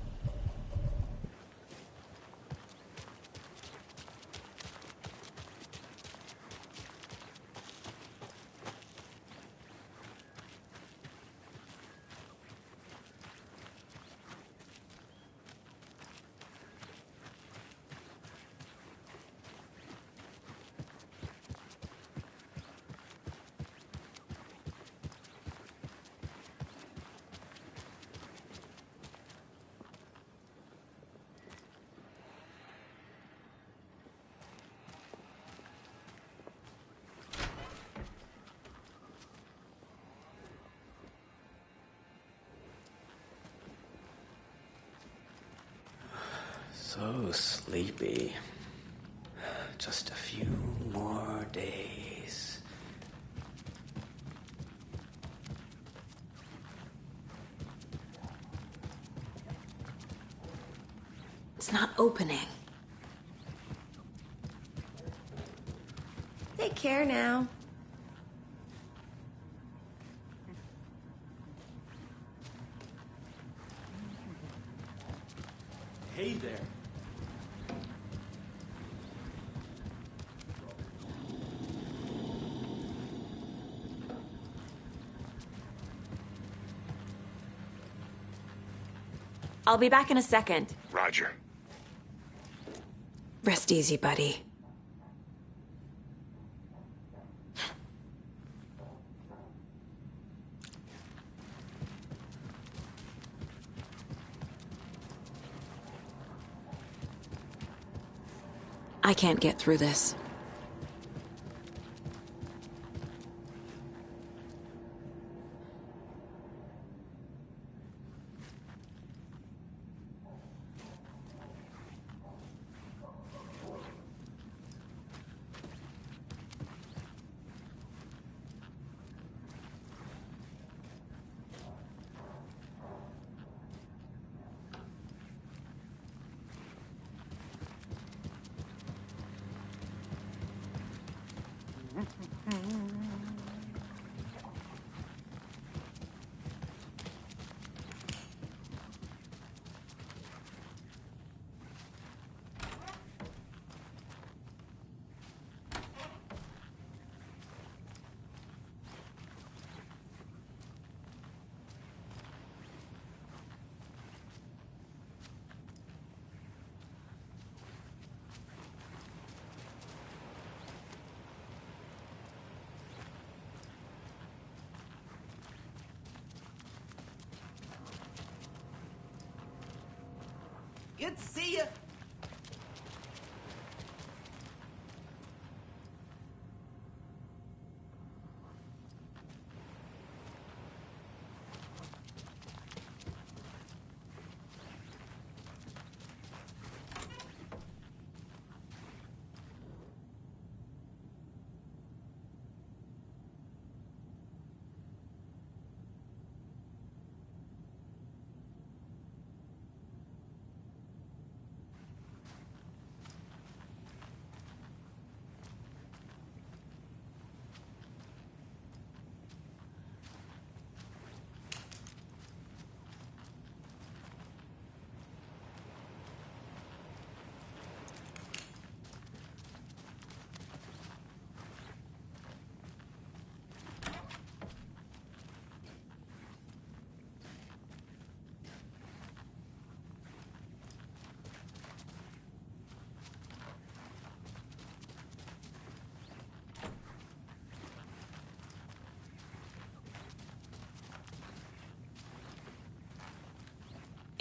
So sleepy. Just a few more days. It's not opening. Take care now. Hey there. I'll be back in a second. Roger. Rest easy, buddy. I can't get through this. Good to see you.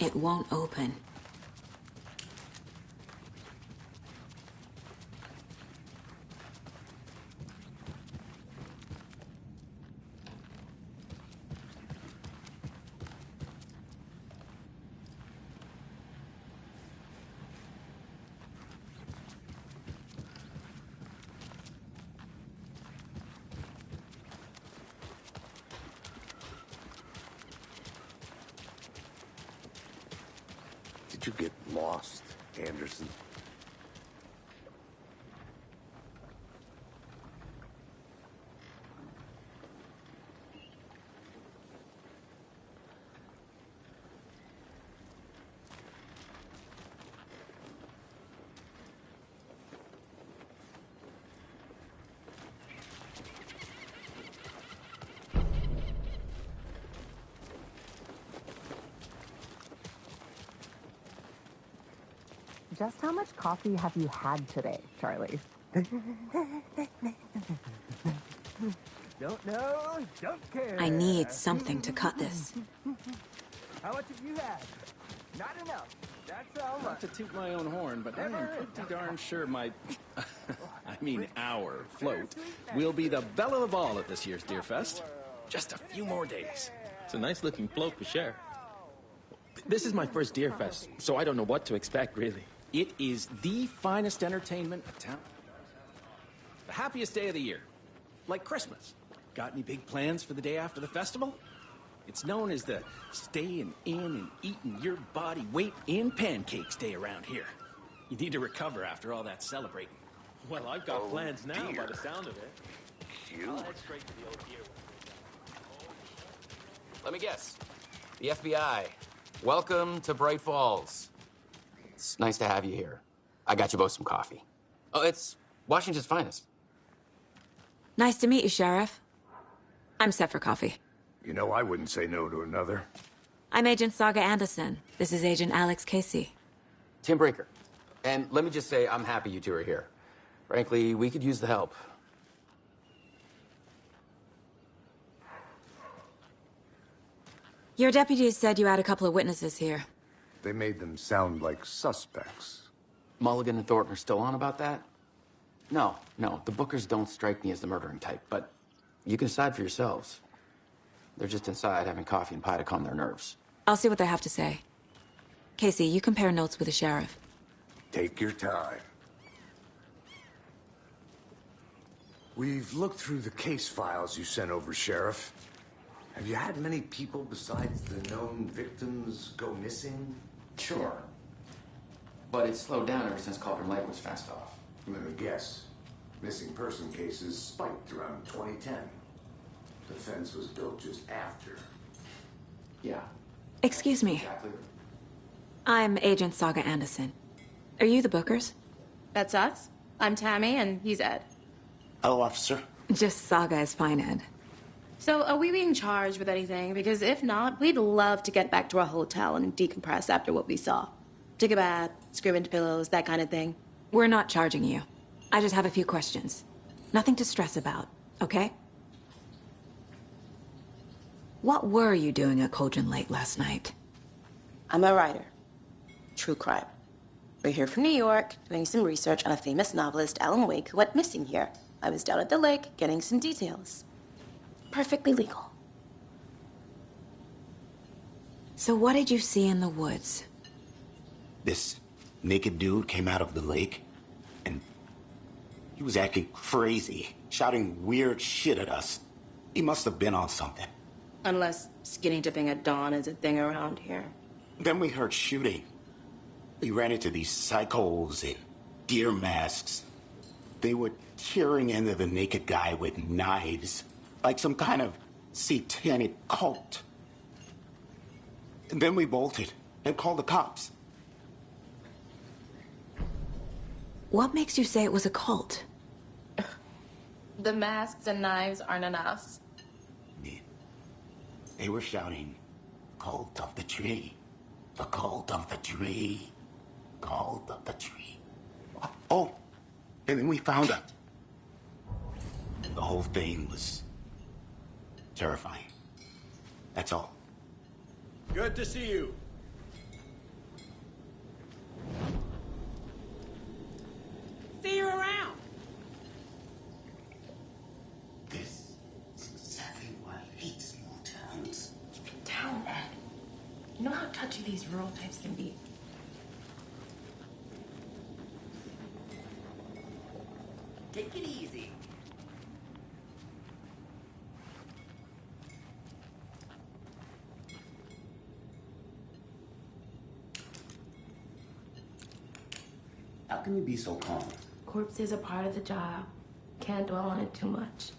It won't open. Did you get lost, Anderson? Just how much coffee have you had today, Charlie? Don't know, don't care. I need something to cut this. How much have you had? Not enough. That's all Not to toot my own horn, but I am pretty darn sure my, our float will be the belle of the ball at this year's Deer Fest. Just a few more days. It's a nice-looking float to share. This is my first Deer Fest, so I don't know what to expect, really. It is the finest entertainment a town. The happiest day of the year. Like Christmas. Got any big plans for the day after the festival? It's known as the staying in and eating your body weight in pancakes day around here. You need to recover after all that celebrating. Well, I've got plans now by the sound of it. Cute. I'll head straight to the old gear. Let me guess. The FBI. Welcome to Bright Falls. It's nice to have you here. I got you both some coffee. Oh, it's Washington's finest. Nice to meet you, Sheriff. I'm set for coffee. You know, I wouldn't say no to another. I'm Agent Saga Anderson. This is Agent Alex Casey. Tim Brinker. And let me just say, I'm happy you two are here. Frankly, we could use the help. Your deputies said you had a couple of witnesses here. They made them sound like suspects. Mulligan and Thornton are still on about that? No, the Bookers don't strike me as the murdering type, but you can decide for yourselves. They're just inside having coffee and pie to calm their nerves. I'll see what they have to say. Casey, you compare notes with the sheriff. Take your time. We've looked through the case files you sent over, Sheriff. Have you had many people besides the known victims go missing? Sure. But it's slowed down ever since Cauldron Lake was fenced off. Let me guess. Missing person cases spiked around 2010. The fence was built just after. Yeah. Excuse me. Exactly. I'm Agent Saga Anderson. Are you the Bookers? That's us. I'm Tammy, and he's Ed. Hello, officer. Just Saga is fine, Ed. So, are we being charged with anything? Because if not, we'd love to get back to our hotel and decompress after what we saw. Take a bath, scream into pillows, that kind of thing. We're not charging you. I just have a few questions. Nothing to stress about, okay? What were you doing at Cauldron Lake last night? I'm a writer. True crime. We're here from New York, doing some research on a famous novelist, Alan Wake, who went missing here. I was down at the lake, getting some details. Perfectly legal. So what did you see in the woods? This naked dude came out of the lake, and he was acting crazy, shouting weird shit at us. He must have been on something. Unless skinny dipping at dawn is a thing around here. Then we heard shooting. We ran into these psychos in deer masks. They were tearing into the naked guy with knives, like some kind of satanic cult. And then we bolted and called the cops. What makes you say it was a cult? The masks and knives aren't enough. They were shouting, "Cult of the tree, the cult of the tree, cult of the tree." Oh, and then we found out. The whole thing was terrifying. That's all. Good to see you. See you around. This is exactly why I hate small towns. Keep it down, Ed. You know how touchy these rural types can be. Take it easy. How can you be so calm? Corpses are part of the job. Can't dwell on it too much.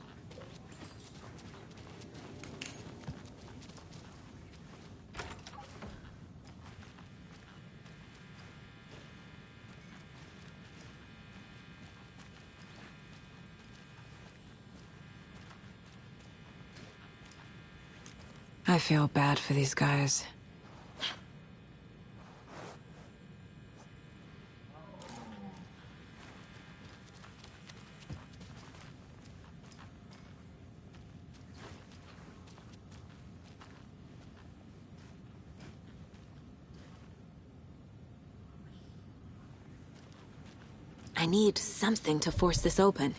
I feel bad for these guys. I need something to force this open.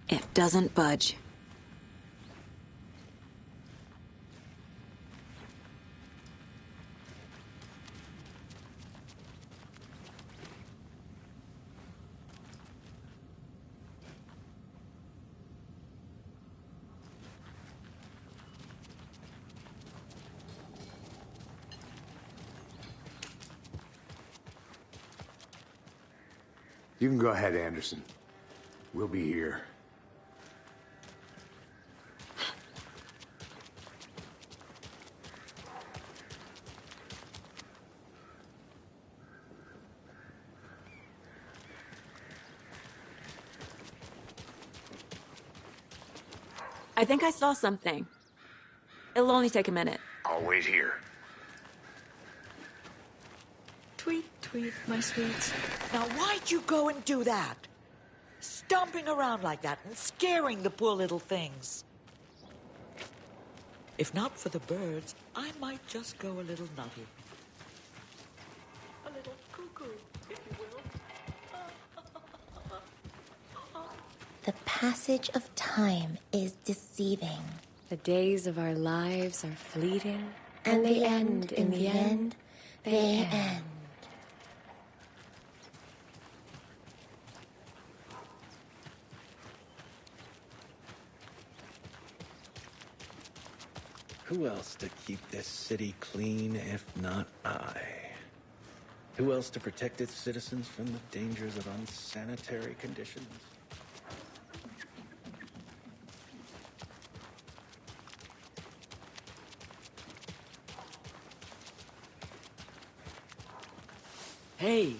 It doesn't budge. You can go ahead, Anderson. We'll be here. I think I saw something. It'll only take a minute. I'll wait here. Tweet, tweet, my sweets. Now, why'd you go and do that? Stomping around like that and scaring the poor little things. If not for the birds, I might just go a little nutty. A little cuckoo, if you will. The passage of time is deceiving. The days of our lives are fleeting. And they end in the end. They end. Who else to keep this city clean if not I? Who else to protect its citizens from the dangers of unsanitary conditions? Hey.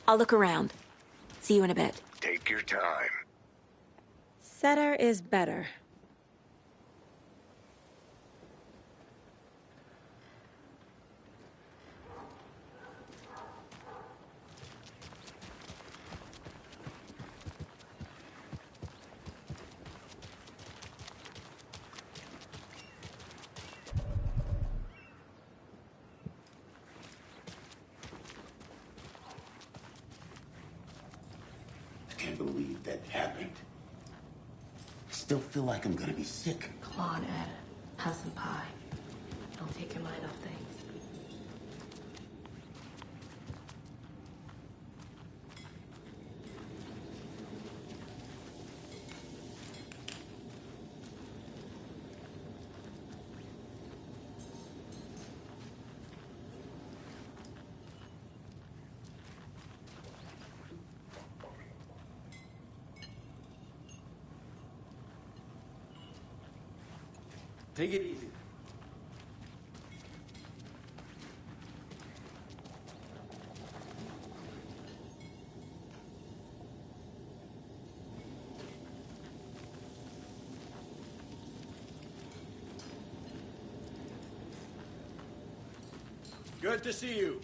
I'll look around. See you in a bit. Take your time. Setter is better. I can't believe that happened. I still feel like I'm gonna be sick. Come on, Ed. Have some pie. Don't take your mind off things. Take it easy. Good to see you.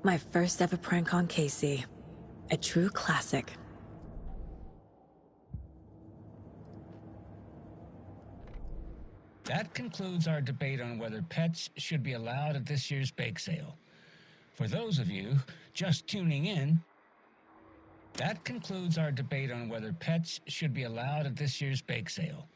My first ever prank on Casey. A true classic. That concludes our debate on whether pets should be allowed at this year's bake sale. For those of you just tuning in, that concludes our debate on whether pets should be allowed at this year's bake sale.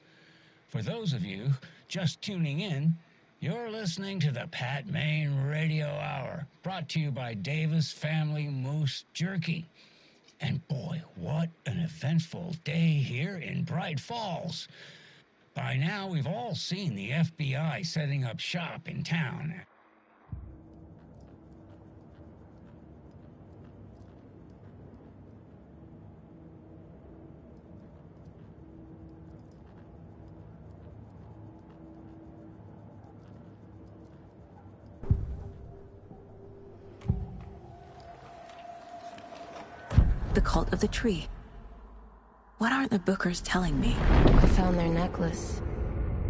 For those of you just tuning in, you're listening to the Pat Maine Radio Hour, brought to you by Davis Family Moose Jerky. And boy, what an eventful day here in Bright Falls. By now, we've all seen the FBI setting up shop in town. The cult of the tree. What aren't the Bookers telling me? I found their necklace.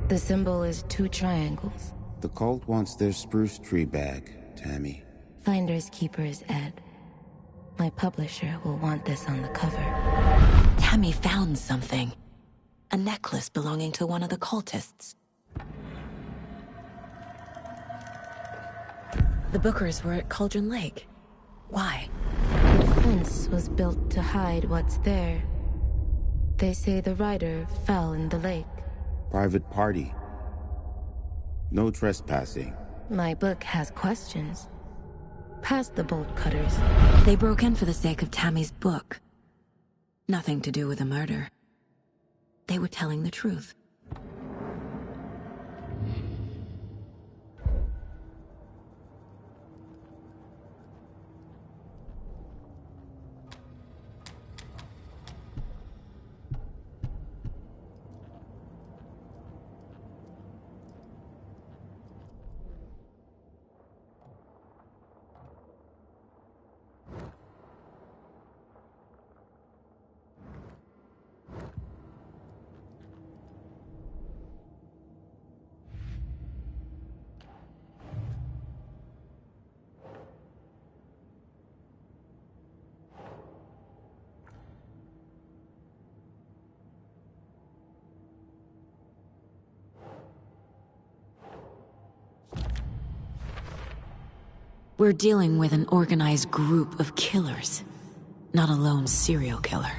The symbol is 2 triangles. The cult wants their spruce tree back, Tammy. Finders keepers, Ed. My publisher will want this on the cover. Tammy found something. A necklace belonging to one of the cultists. The Bookers were at Cauldron Lake. Why? The fence was built to hide what's there. They say the rider fell in the lake. Private party. No trespassing. My book has questions. Past the bolt cutters. They broke in for the sake of Tammy's book. Nothing to do with a murder. They were telling the truth. We're dealing with an organized group of killers, not a lone serial killer.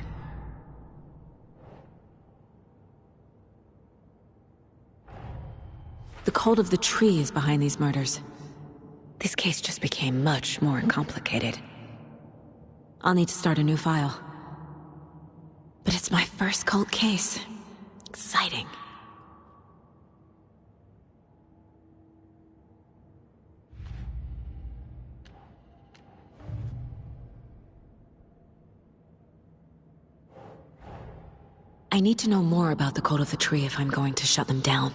The cult of the tree is behind these murders. This case just became much more complicated. I'll need to start a new file. But it's my first cult case. Exciting. I need to know more about the cult of the tree if I'm going to shut them down.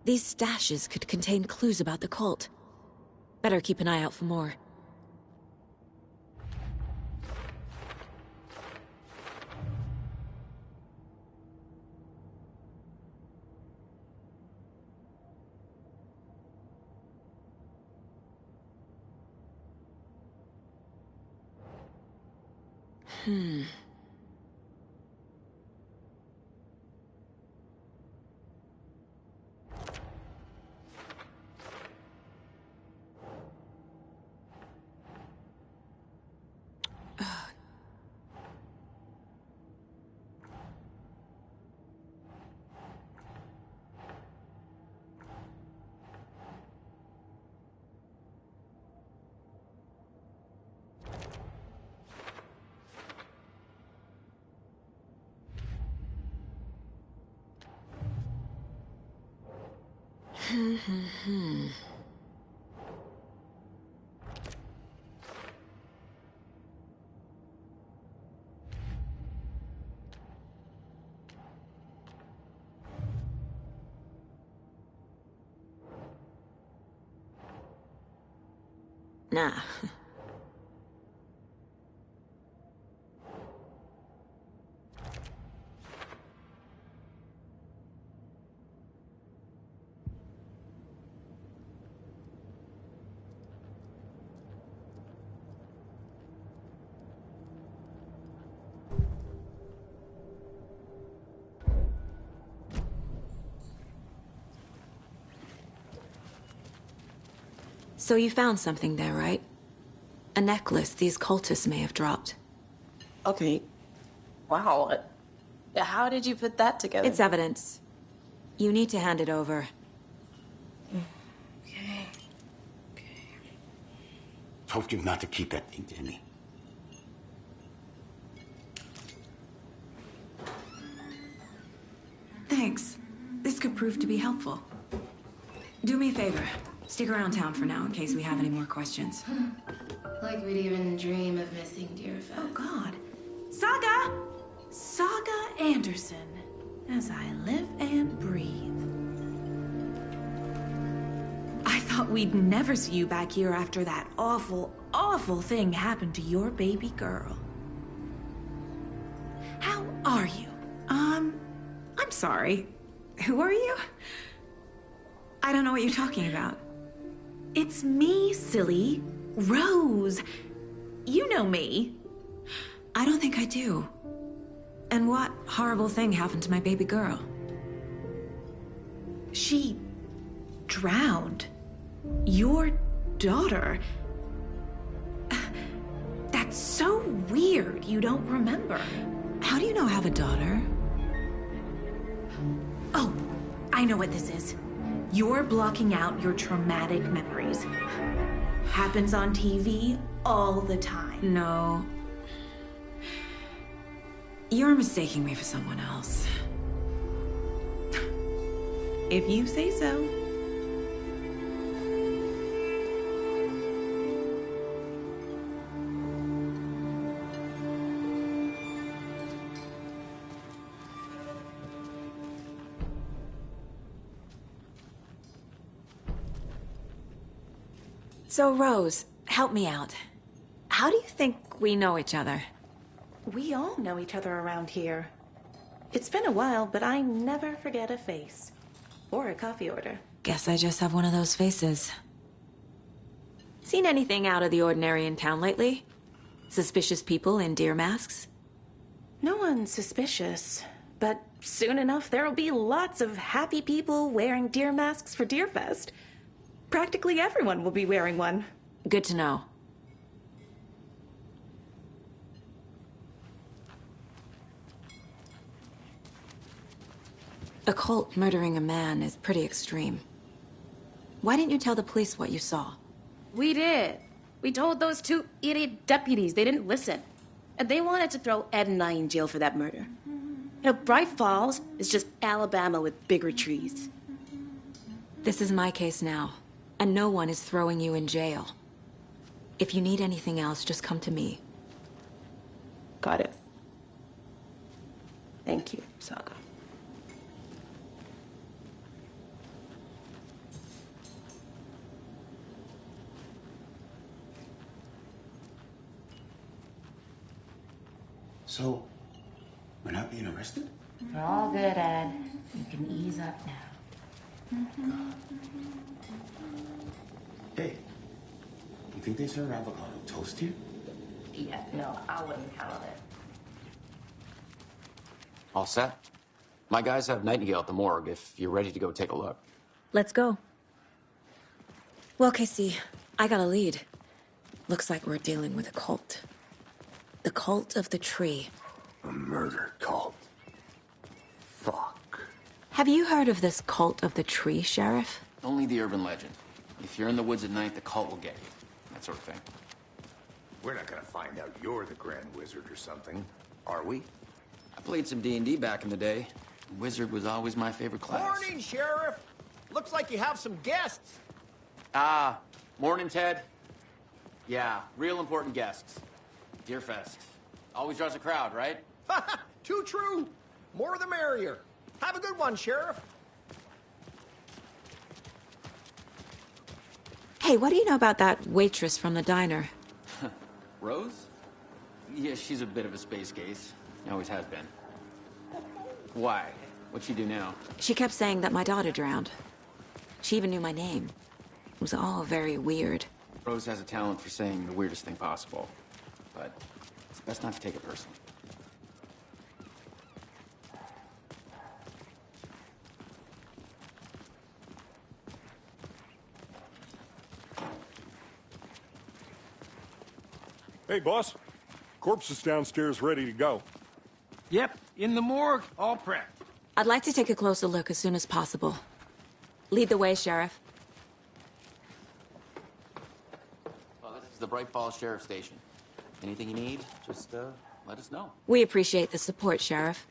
These stashes could contain clues about the cult. Better keep an eye out for more. Nah. So you found something there, right? A necklace these cultists may have dropped. Okay. Wow. How did you put that together? It's evidence. You need to hand it over. Okay. Told you not to keep that thing, Timmy. Thanks. This could prove to be helpful. Do me a favor. Stick around town for now in case we have any more questions. Like we'd even dream of missing dear Fez. Oh, God. Saga! Saga Anderson. As I live and breathe. I thought we'd never see you back here after that awful, awful thing happened to your baby girl. are you? I'm sorry. Who are you? I don't know what you're talking about. It's me, silly. Rose. You know me. I don't think I do. And what horrible thing happened to my baby girl? She drowned. Your daughter. That's so weird you don't remember. How do you know I have a daughter? Oh, I know what this is. You're blocking out your traumatic memories. Happens on TV all the time. No. You're mistaking me for someone else. If you say so. So, Rose, help me out. How do you think we know each other? We all know each other around here. It's been a while, but I never forget a face. Or a coffee order. Guess I just have one of those faces. Seen anything out of the ordinary in town lately? Suspicious people in deer masks? No one's suspicious. But soon enough, there'll be lots of happy people wearing deer masks for Deerfest. Practically everyone will be wearing one. Good to know. A cult murdering a man is pretty extreme. Why didn't you tell the police what you saw? We did. We told those two idiot deputies. They didn't listen. And they wanted to throw Ed and I in jail for that murder. You know, Bright Falls is just Alabama with bigger trees. This is my case now, and no one is throwing you in jail. If you need anything else, just come to me. Got it. Thank you, Saga. So, we're not being arrested? We're all good, Ed. You can ease up now. Hey, you think they serve avocado toast here? Yeah, no, I wouldn't count on it. All set? My guys have Nightingale at the morgue if you're ready to go take a look. Let's go. Well, Casey, I got a lead. Looks like we're dealing with a cult. The cult of the tree. A murder cult. Fuck. Have you heard of this cult of the tree, Sheriff? Only the urban legend. If you're in the woods at night, the cult will get you. That sort of thing. We're not gonna find out you're the Grand Wizard or something, are we? I played some D&D back in the day. Wizard was always my favorite class. Morning, Sheriff! Looks like you have some guests. Ah, morning, Ted. Yeah, real important guests. Deerfest. Always draws a crowd, right? Too true. More the merrier. Have a good one, Sheriff. Hey, what do you know about that waitress from the diner? Rose? Yeah, she's a bit of a space case. Always has been. Why? What'd she do now? She kept saying that my daughter drowned. She even knew my name. It was all very weird. Rose has a talent for saying the weirdest thing possible. But it's best not to take it personally. Hey, boss. Corpse is downstairs ready to go. Yep, in the morgue, all prepped. I'd like to take a closer look as soon as possible. Lead the way, Sheriff. Well, this is the Bright Falls Sheriff Station. Anything you need, just let us know. We appreciate the support, Sheriff.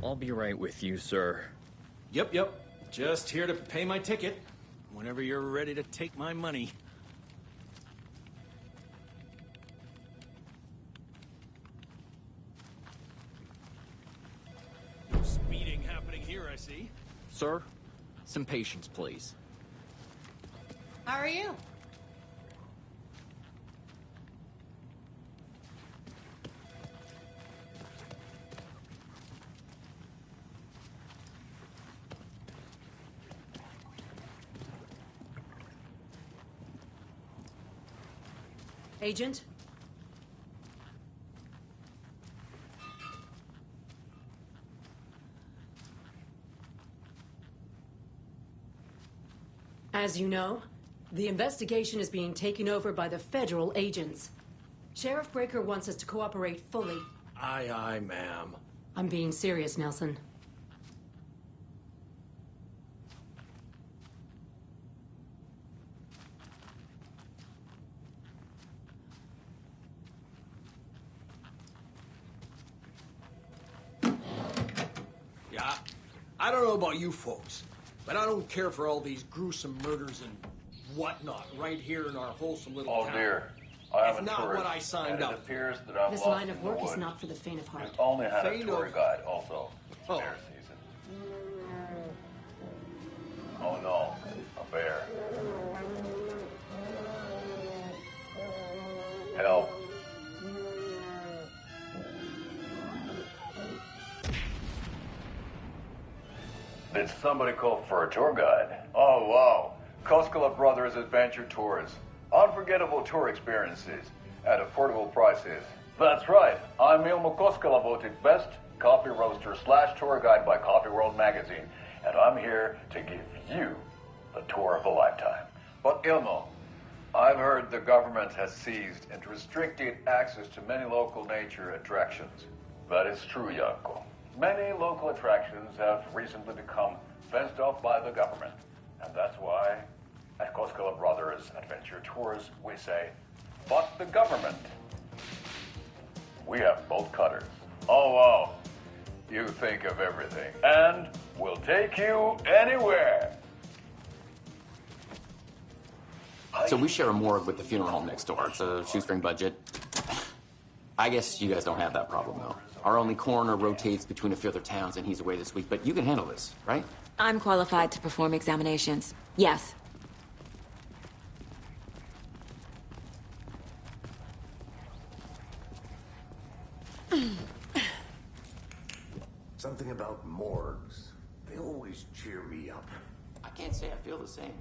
I'll be right with you, sir. Yep. Just here to pay my ticket. Whenever you're ready to take my money. No speeding happening here, I see. Sir, some patience, please. How are you? Agent? As you know, the investigation is being taken over by the federal agents. Sheriff Breaker wants us to cooperate fully. Aye, aye, ma'am. I'm being serious, Nelson. Yeah, I don't know about you folks, but I don't care for all these gruesome murders and whatnot right here in our wholesome little town. Oh dear, I have It's a not tourist, what I signed and up it for. appears that I'm This lost line of in the work is woods. not for the faint of heart. We've only had a Faint tour of- guide also. It's Oh. bear season. Oh no, a bear. Help. Did somebody call for a tour guide? Oh, wow. Koskela Brothers Adventure Tours. Unforgettable tour experiences at affordable prices. That's right. I'm Ilmo Koskela, voted best coffee roaster / tour guide by Coffee World magazine. And I'm here to give you the tour of a lifetime. But Ilmo, I've heard the government has seized and restricted access to many local nature attractions. That is true, Janko. Many local attractions have recently become fenced off by the government. And that's why, at Koskela Brothers Adventure Tours, we say, fuck the government. We have bolt cutters. Oh, wow. You think of everything. And we'll take you anywhere. So we share a morgue with the funeral home next door. It's a shoestring budget. I guess you guys don't have that problem, though. Our only coroner rotates between a few other towns, and he's away this week. But you can handle this, right? I'm qualified to perform examinations. Yes. Something about morgues. They always cheer me up. I can't say I feel the same.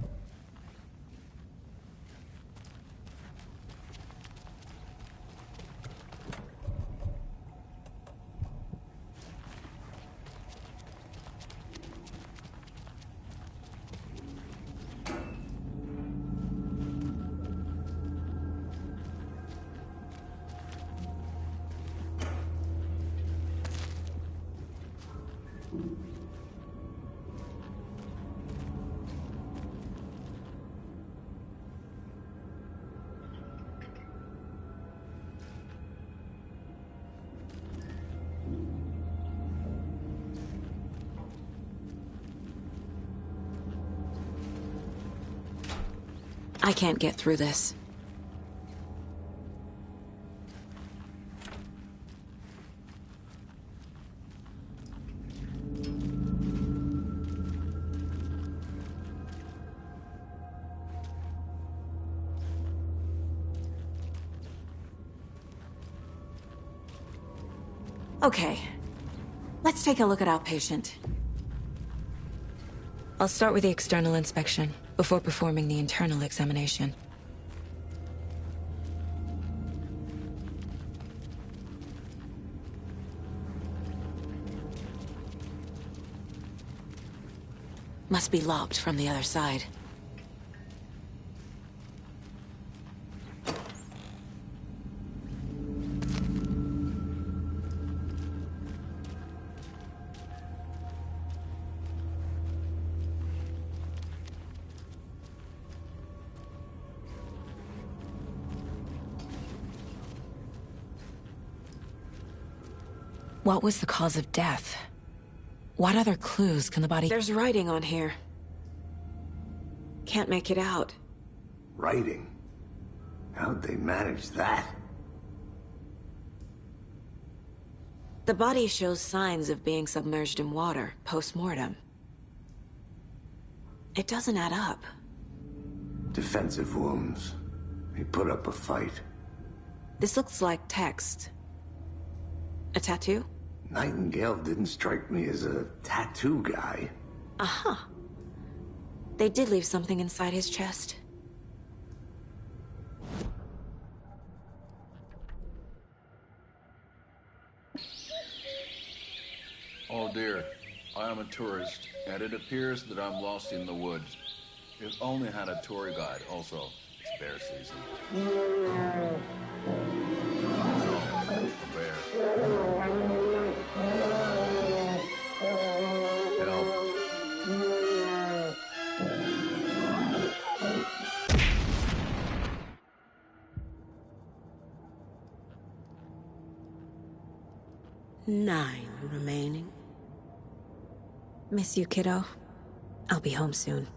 I can't get through this. Okay. Let's take a look at our patient. I'll start with the external inspection before performing the internal examination. Must be locked from the other side. What was the cause of death? What other clues can the body— There's writing on here. Can't make it out. Writing? How'd they manage that? The body shows signs of being submerged in water, post-mortem. It doesn't add up. Defensive wounds. He put up a fight. This looks like text. A tattoo? Nightingale didn't strike me as a tattoo guy. Uh-huh. They did leave something inside his chest. a tourist, and it appears that I'm lost in the woods. If only had a tour guide. Also, it's bear season. No, a bear. Help. Nine remaining. Miss you, kiddo. I'll be home soon.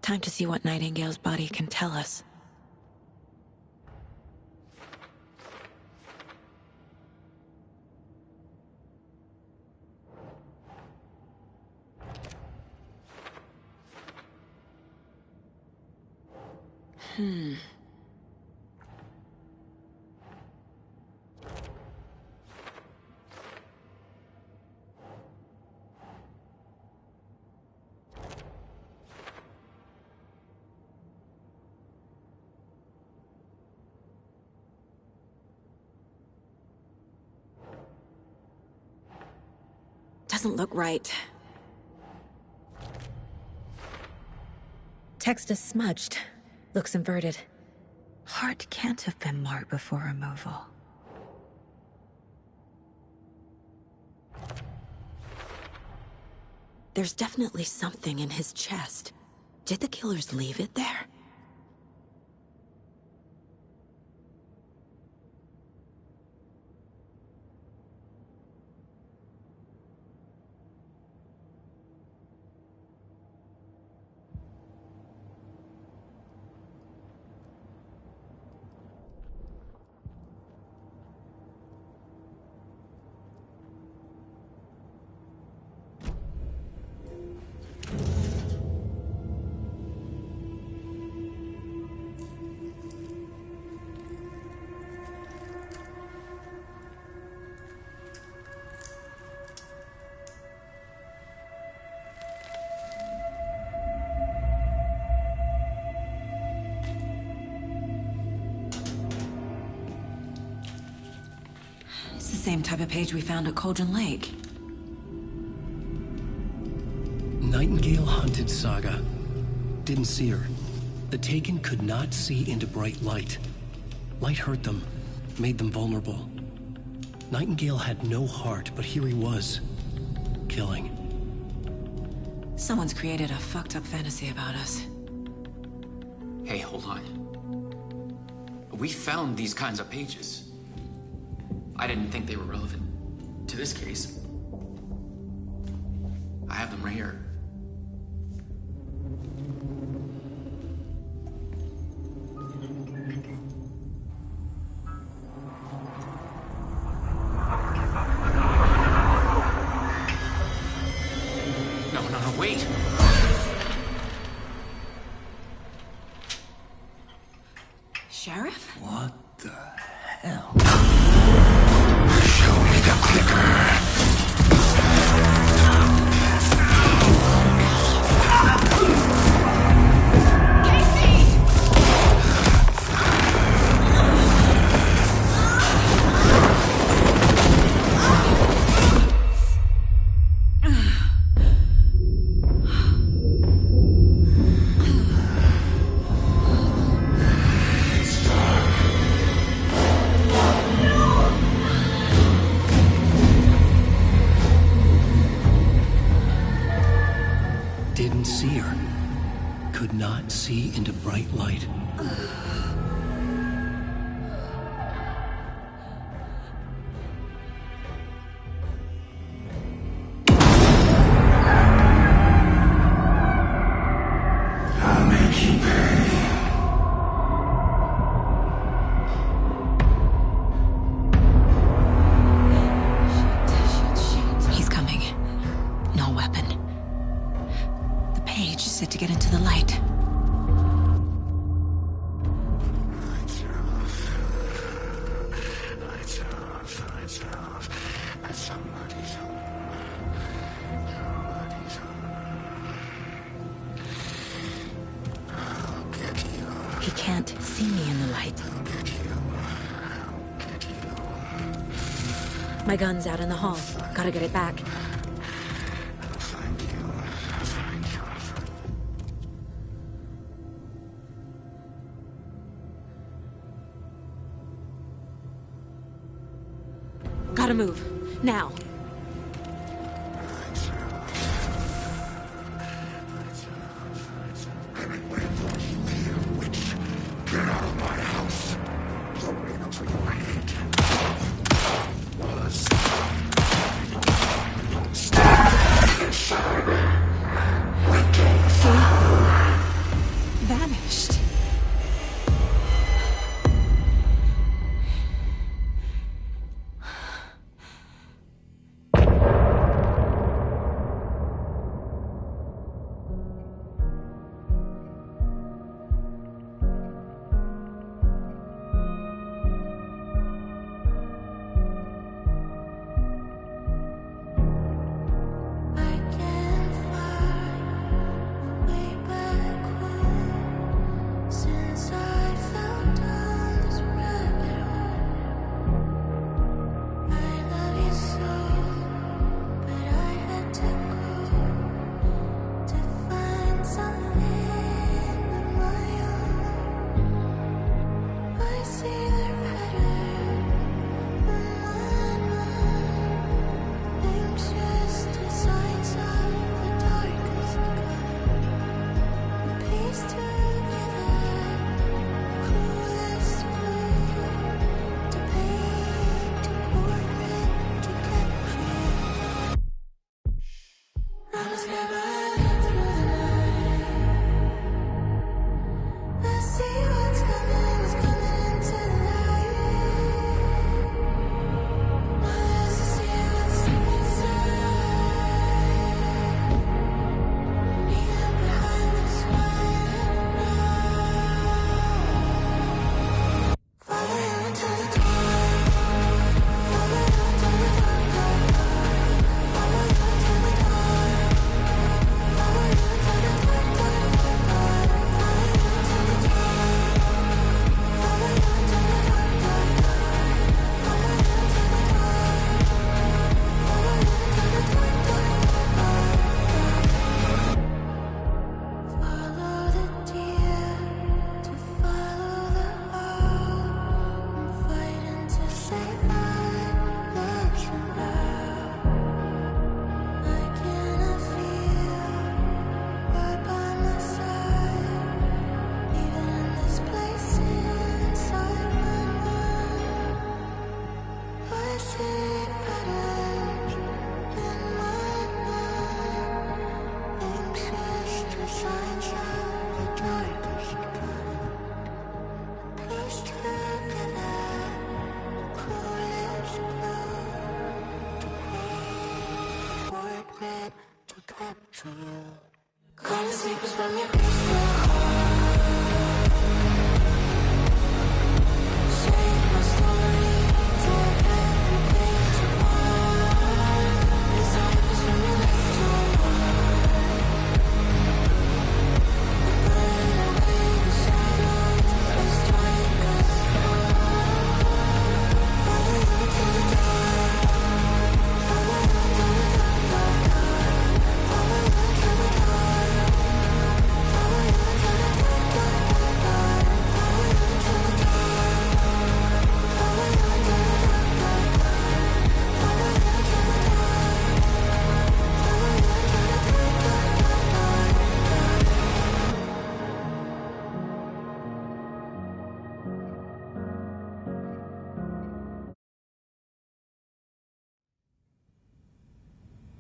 Time to see what Nightingale's body can tell us. Doesn't look right. Text is smudged. Looks inverted. Heart can't have been marked before removal. There's definitely something in his chest. Did the killers leave it there? It's the same type of page we found at Cauldron Lake. Nightingale hunted Saga. Didn't see her. The Taken could not see into bright light. Light hurt them, made them vulnerable. Nightingale had no heart, but here he was, killing. Someone's created a fucked up fantasy about us. Hey, hold on. We found these kinds of pages. I didn't think they were relevant to this case. I have them right here. No, wait! Sheriff? What the hell? Show me the clicker. Didn't see her. Could not see into bright light. to get into the light. Somebody's home. I'll get you. He can't see me in the light. I'll get you. I'll get you. My gun's out in the hall. Gotta get it back. I'll find you. I'll find you. Gotta move. Now. Get out of my house. The ring of your hate was inside. Vanished.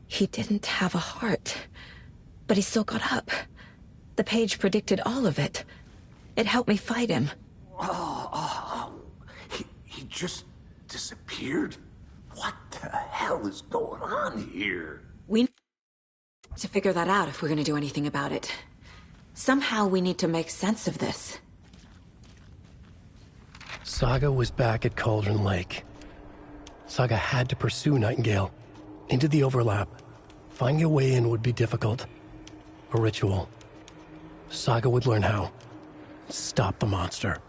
He didn't have a heart, but he still got up. The page predicted all of it. It helped me fight him. He just disappeared? What the hell is going on here? We need to figure that out if we're gonna do anything about it. Somehow we need to make sense of this. Saga was back at Cauldron Lake. Saga had to pursue Nightingale into the overlap. Finding a way in would be difficult. A ritual. Saga would learn how. Stop the monster.